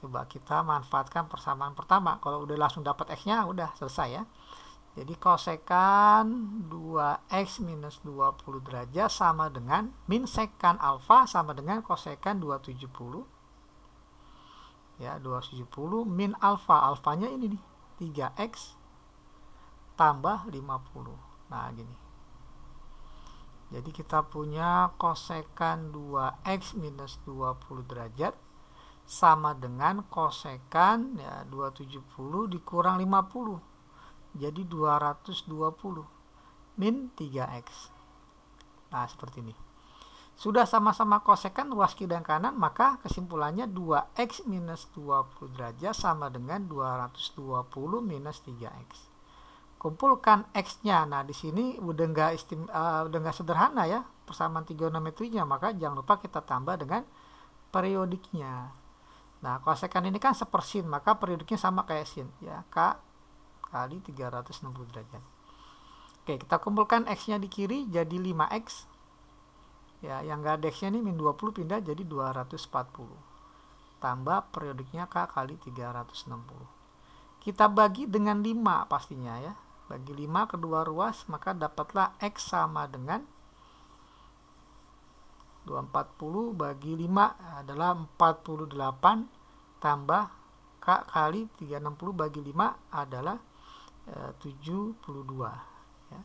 Coba kita manfaatkan persamaan pertama. Kalau udah langsung dapat x-nya, udah selesai ya. Jadi kosekan 2x minus 20 derajat sama dengan min sekan alfa sama dengan kosekan 270. Ya, 270 min alfa. Alfanya ini nih. 3x tambah 50. Nah, gini. Jadi kita punya kosekan 2x minus 20 derajat sama dengan kosekan ya 270 dikurang 50. Jadi 220 min 3x. Nah, seperti ini. Sudah sama-sama kosekan ruas kiri dan kanan, maka kesimpulannya 2x minus 20 derajat sama dengan 220 minus 3x. Kumpulkan x-nya. Nah, di sini udah nggak sederhana ya persamaan trigonometrinya, maka jangan lupa kita tambah dengan periodiknya. Nah, kosekan ini kan 1/sin, maka periodiknya sama kayak sin ya, k kali 360 derajat. Oke, kita kumpulkan x-nya di kiri jadi 5x. Ya, yang nggak ada x-nya ini min 20 pindah jadi 240. Tambah periodiknya k kali 360. Kita bagi dengan 5 pastinya ya. Bagi 5 kedua ruas, maka dapatlah x sama dengan 240 bagi 5 adalah 48 tambah k kali 360 bagi 5 adalah 72 ya.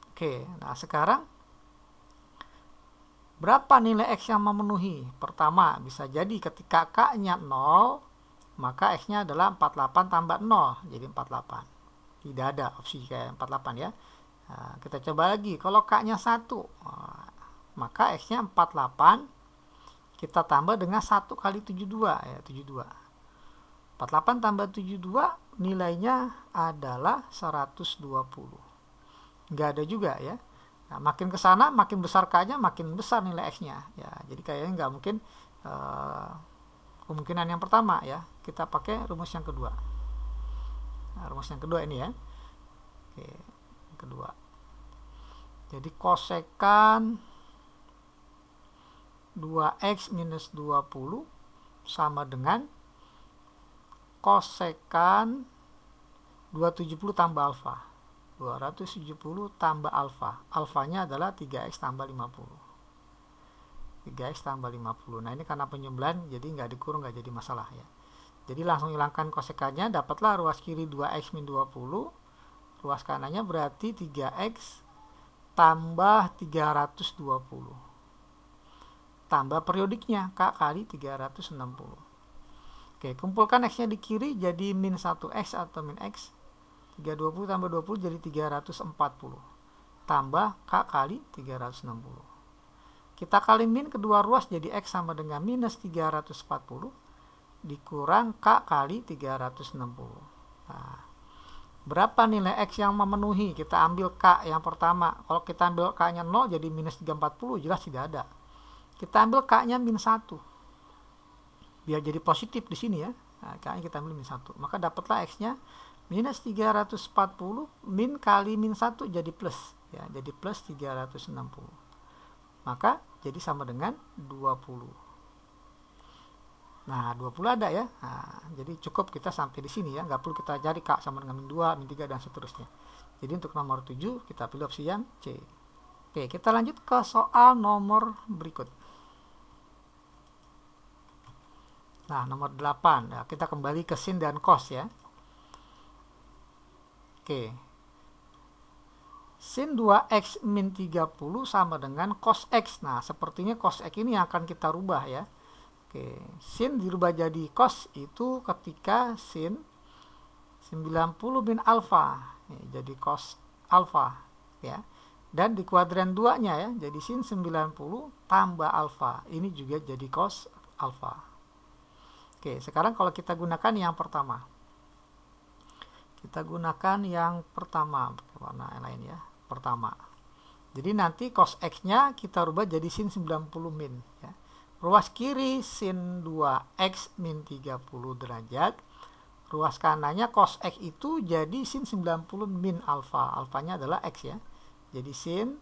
Oke, nah sekarang berapa nilai x yang memenuhi? Pertama, bisa jadi ketika k-nya 0, maka x-nya adalah 48 tambah 0, jadi 48. Tidak ada opsi kayak 48 ya. Nah, kita coba lagi, kalau k-nya 1, maka x-nya 48, kita tambah dengan 1 kali 72, ya 72. 48 tambah 72, nilainya adalah 120. Nggak ada juga ya. Nah, makin ke sana makin besar k-nya makin besar nilai x-nya ya. Jadi kayaknya nggak mungkin kemungkinan yang pertama ya. Kita pakai rumus yang kedua. Nah, rumus yang kedua ini ya. Oke, yang kedua. Jadi kosekan 2x minus 20 sama dengan kosekan 270 tambah alfa. 270 tambah alfa. Alfanya adalah 3x tambah 50. 3x tambah 50. Nah, ini karena penyembelihan jadi nggak dikurung, nggak jadi masalah ya. Jadi langsung hilangkan kosekannya, dapatlah ruas kiri 2x min 20. Ruas kanannya berarti 3x tambah 320. Tambah periodiknya k kali 360. Oke, kumpulkan X-nya di kiri jadi min 1X atau min X. 320 tambah 20 jadi 340. Tambah K kali 360. Kita kali min kedua ruas jadi X sama dengan minus 340 dikurang K kali 360. Nah, berapa nilai X yang memenuhi? Kita ambil K yang pertama. Kalau kita ambil K-nya 0 jadi minus 340, jelas tidak ada. Kita ambil K-nya min 1. Biar jadi positif di sini ya. Nah, K-nya kita ambil min 1. Maka dapatlah X-nya minus 340 min kali min 1 jadi plus. Ya, jadi plus 360. Maka jadi sama dengan 20. Nah, 20 ada ya. Nah, jadi cukup kita sampai di sini ya. Nggak perlu kita cari K sama dengan min 2, min 3, dan seterusnya. Jadi untuk nomor 7 kita pilih opsi yang C. Oke, kita lanjut ke soal nomor berikut. Nah, nomor 8. Nah, kita kembali ke sin dan cos ya. Oke. Sin 2X min 30 sama dengan cos X. Nah, sepertinya cos X ini akan kita rubah ya. Oke, sin dirubah jadi cos itu ketika sin 90 min alfa. Jadi cos alfa ya. Dan di kuadran 2-nya ya, jadi sin 90 tambah alfa. Ini juga jadi cos alfa. Oke, sekarang kalau kita gunakan yang pertama. Kita gunakan yang pertama, warna lain ya, pertama. Jadi nanti cos X-nya kita rubah jadi sin 90 min. Ya. Ruas kiri sin 2X min 30 derajat. Ruas kanannya cos X itu jadi sin 90 min alfa. Alfanya adalah X ya. Jadi sin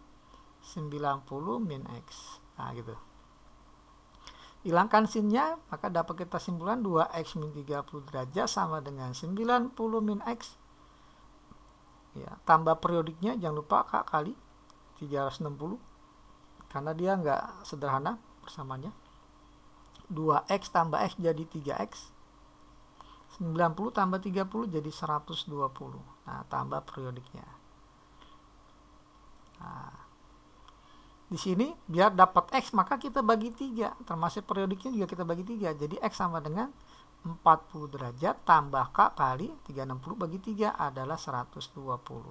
90 min X. Nah gitu. Hilangkan sinnya, maka dapat kita simpulkan 2X min 30 derajat sama dengan 90 min X. Ya, tambah periodiknya jangan lupa K kali 360. Karena dia nggak sederhana persamanya. 2X tambah X jadi 3X. 90 tambah 30 jadi 120. Nah, tambah periodiknya. Nah, di sini biar dapat X maka kita bagi 3, termasuk periodiknya juga kita bagi 3. Jadi X sama dengan 40 derajat tambah K kali 360 bagi 3 adalah 120.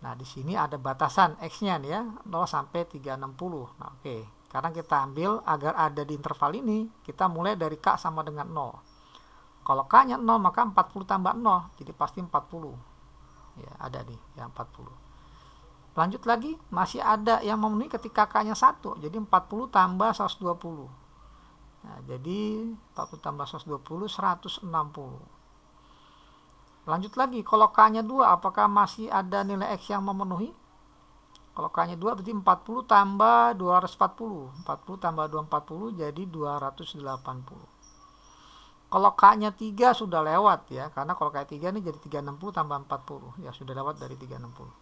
Nah, di sini ada batasan X-nya nih ya, 0 sampai 360. Nah, oke. Sekarang kita ambil agar ada di interval ini, kita mulai dari K sama dengan 0. Kalau K-nya 0 maka 40 tambah 0, jadi pasti 40. Ya, ada nih yang 40. Lanjut lagi, masih ada yang memenuhi ketika K-nya 1. Jadi 40 tambah 120. Nah, jadi 40 tambah 120, 160. Lanjut lagi, kalau K-nya 2, apakah masih ada nilai X yang memenuhi? Kalau K-nya 2 berarti 40 tambah 240. 40 tambah 240 jadi 280. Kalau K-nya 3 sudah lewat ya, karena kalau K-nya 3 ini jadi 360 tambah 40. Ya, sudah lewat dari 360.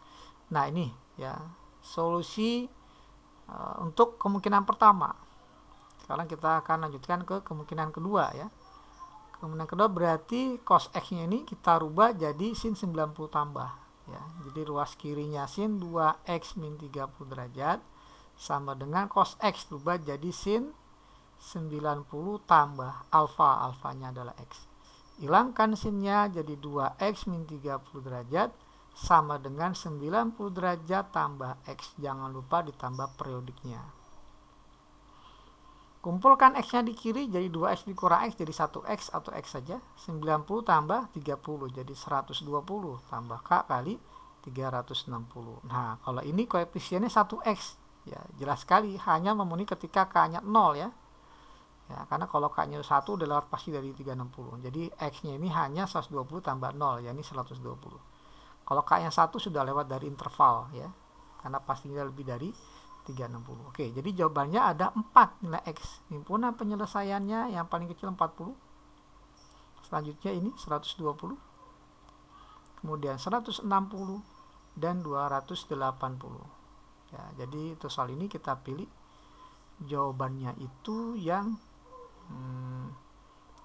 Nah, ini ya solusi untuk kemungkinan pertama. Sekarang kita akan lanjutkan ke kemungkinan kedua ya. Kemungkinan kedua berarti cos X-nya ini kita rubah jadi sin 90 tambah ya. Jadi ruas kirinya sin 2X min 30 derajat sama dengan cos X rubah jadi sin 90 tambah alfa. Alfanya adalah X. Hilangkan sinnya jadi 2X min 30 derajat sama dengan 90 derajat tambah X. Jangan lupa ditambah periodiknya. Kumpulkan X-nya di kiri jadi 2X dikurang X jadi 1X atau X saja. 90 tambah 30 jadi 120 tambah K kali 360. Nah, kalau ini koefisiennya 1X. Ya, jelas sekali hanya memenuhi ketika K-nya 0 ya. Ya, karena kalau K-nya 1 udah lewat pasti dari 360. Jadi X-nya ini hanya 120 tambah 0, yakni 120. Kalau K-nya 1 sudah lewat dari interval ya. Karena pastinya lebih dari 360. Oke, jadi jawabannya ada 4 nilai X. Himpunan penyelesaiannya yang paling kecil 40. Selanjutnya ini 120. Kemudian 160 dan 280. Ya, jadi untuk soal ini kita pilih jawabannya itu yang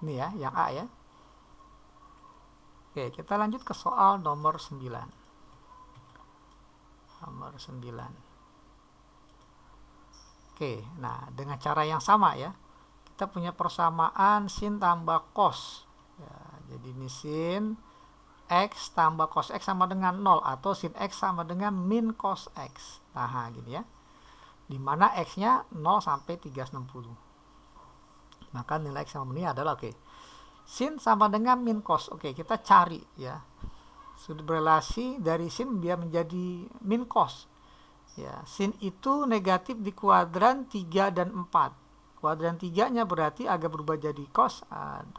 ini ya, yang A ya. Oke, kita lanjut ke soal nomor 9. Nomor 9. Oke, nah dengan cara yang sama ya. kita punya persamaan sin tambah cos. Ya, jadi ini sin X tambah cos X sama dengan 0, atau sin X sama dengan min cos X. Nah, gini ya. Dimana X-nya 0 sampai 360. Maka nilai X sama ini adalah, oke, sin sama dengan min cos. Oke, kita cari ya. Sudut berelasi dari sin biar menjadi min cos. Ya, sin itu negatif di kuadran 3 dan 4. Kuadran 3-nya berarti agak berubah jadi cos,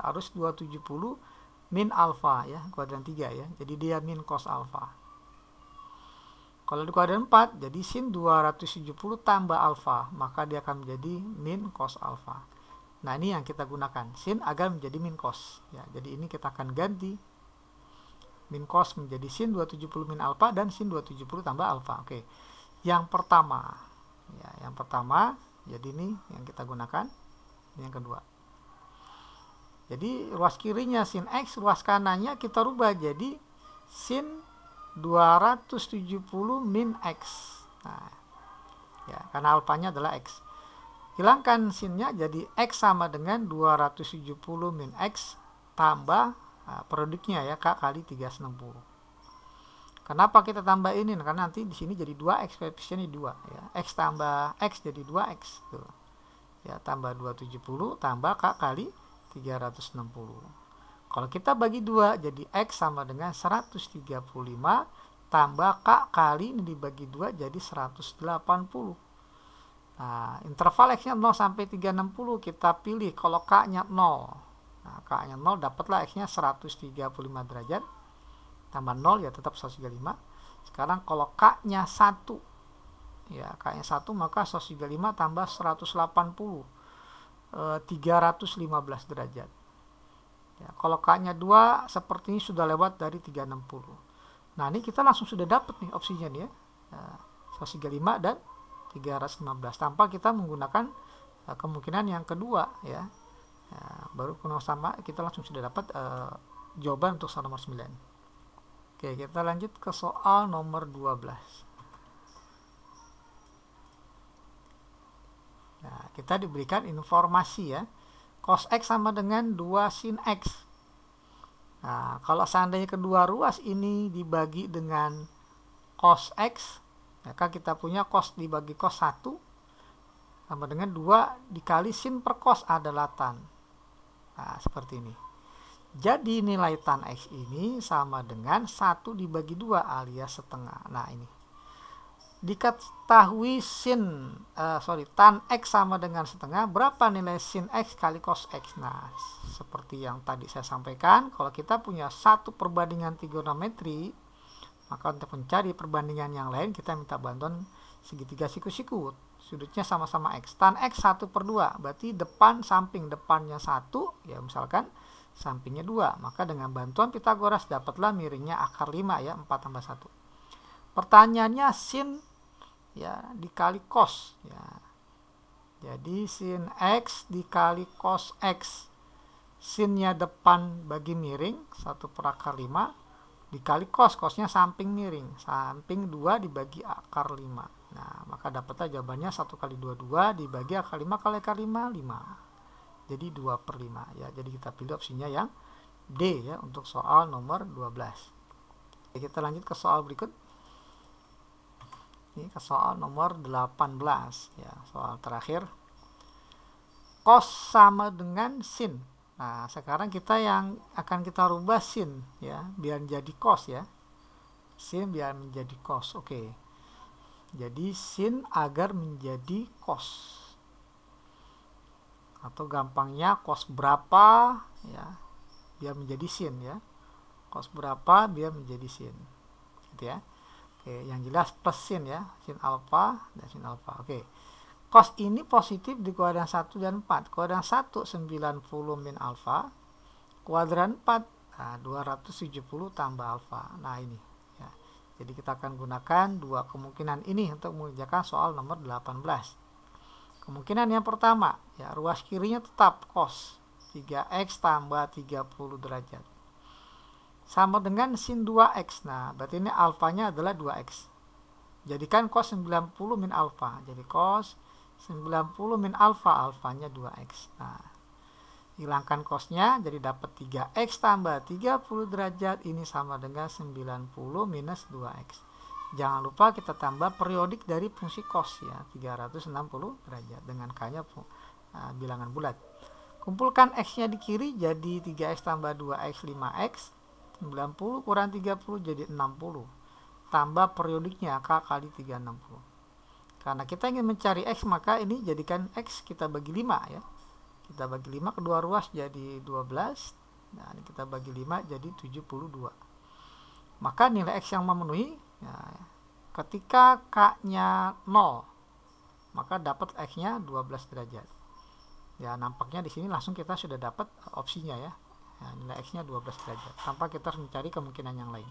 harus 270 min alfa ya, kuadran 3 ya. Jadi dia min cos alfa. Kalau di kuadran 4 jadi sin 270 tambah alfa, maka dia akan menjadi min cos alfa. Nah, ini yang kita gunakan, sin agar menjadi min cos ya. Jadi ini kita akan ganti min cos menjadi sin 270 min alfa dan sin 270 tambah alfa. Oke. Yang pertama ya, jadi ini yang kita gunakan. Ini yang kedua. Jadi ruas kirinya sin X, ruas kanannya kita rubah jadi sin 270 min X. Nah, ya, karena alfanya adalah X. Hilangkan sinnya jadi X sama dengan 270 min X tambah produknya ya, K kali 360. Kenapa kita tambah ini? Karena nanti di sini jadi 2X, koefisiennya 2 ya. X tambah X jadi 2X tuh. Ya, tambah 270 tambah K kali 360. Kalau kita bagi 2 jadi X sama dengan 135 tambah K kali ini dibagi 2 jadi 180. Nah, interval X-nya 0 sampai 360 kita pilih. Kalau K-nya 0. Nah, K-nya 0 dapatlah X-nya 135 derajat. Tambah 0 ya tetap 135. Sekarang kalau K-nya 1. Ya, K-nya 1 maka 135 tambah 180. 315 derajat. Ya, kalau K-nya 2 seperti ini sudah lewat dari 360. Nah, ini kita langsung sudah dapat nih opsinya nih ya. 135 dan 315 tanpa kita menggunakan kemungkinan yang kedua ya. Baru kalau sama kita langsung sudah dapat jawaban untuk soal nomor 9. Oke, kita lanjut ke soal nomor 12. Nah, kita diberikan informasi ya, cos X sama dengan 2 sin X. Nah, kalau seandainya kedua ruas ini dibagi dengan cos X, maka kita punya cos dibagi cos 1 sama dengan 2 dikali sin per cos adalah tan. Nah, seperti ini. Jadi nilai tan X ini sama dengan 1 dibagi 2 alias setengah. Nah, ini. Diketahui tan X sama dengan setengah, berapa nilai sin X kali cos X? Nah, seperti yang tadi saya sampaikan, kalau kita punya satu perbandingan trigonometri, maka untuk mencari perbandingan yang lain kita minta bantuan segitiga siku-siku. Sudutnya sama-sama X. Tan X 1/2, berarti depan samping depannya 1, ya misalkan sampingnya 2. Maka dengan bantuan Pitagoras dapatlah miringnya akar 5 ya, 4 tambah 1. Pertanyaannya sin ya dikali cos ya. Jadi sin X dikali cos X. Sinnya depan bagi miring 1/5 dikali cos, cosnya samping miring, samping 2 dibagi akar 5. Nah, maka dapatlah jawabannya 1 kali 22 dibagi akar 5 kali akar 5, 5. Jadi 2/5 ya. Jadi kita pilih opsinya yang D ya untuk soal nomor 12. Oke, kita lanjut ke soal berikut. Ini ke soal nomor 18 ya, soal terakhir. Cos sama dengan sin. Nah, sekarang kita yang akan kita rubah sin ya, biar menjadi cos ya. Sin biar menjadi cos. Oke. Jadi sin agar menjadi cos. Atau gampangnya cos berapa ya, biar menjadi sin ya. Cos berapa biar menjadi sin. Gitu ya. Oke, yang jelas plus sin ya, sin alfa dan sin alfa. Oke. Cos ini positif di kuadran 1 dan 4. Kuadran 1 90 min alfa. Kuadran 4 270 tambah alfa. Nah, ini ya. Jadi kita akan gunakan dua kemungkinan ini untuk mengerjakan soal nomor 18. Kemungkinan yang pertama, ya ruas kirinya tetap cos 3x tambah 30 derajat. Sama dengan sin 2x. Nah, berarti ini alfanya adalah 2x. Jadikan cos 90 min alfa. Jadi cos 90 min alfa, alfanya 2x. Nah, hilangkan cosnya, jadi dapat 3x tambah 30 derajat, ini sama dengan 90 minus 2x. Jangan lupa kita tambah periodik dari fungsi cos ya, 360 derajat dengan k-nya bilangan bulat. Kumpulkan x-nya di kiri jadi 3x tambah 2x 5x, 90 kurang 30 jadi 60. Tambah periodiknya k kali 360. Karena kita ingin mencari x, maka ini jadikan x kita bagi 5 ya. Kita bagi 5 kedua ruas jadi 12. Nah, ini kita bagi 5 jadi 72. Maka nilai x yang memenuhi ya, ketika k-nya 0, maka dapat x-nya 12 derajat. Ya, nampaknya di sini langsung kita sudah dapat opsinya ya. Ya, nilai x-nya 12 derajat tanpa kita harus mencari kemungkinan yang lain.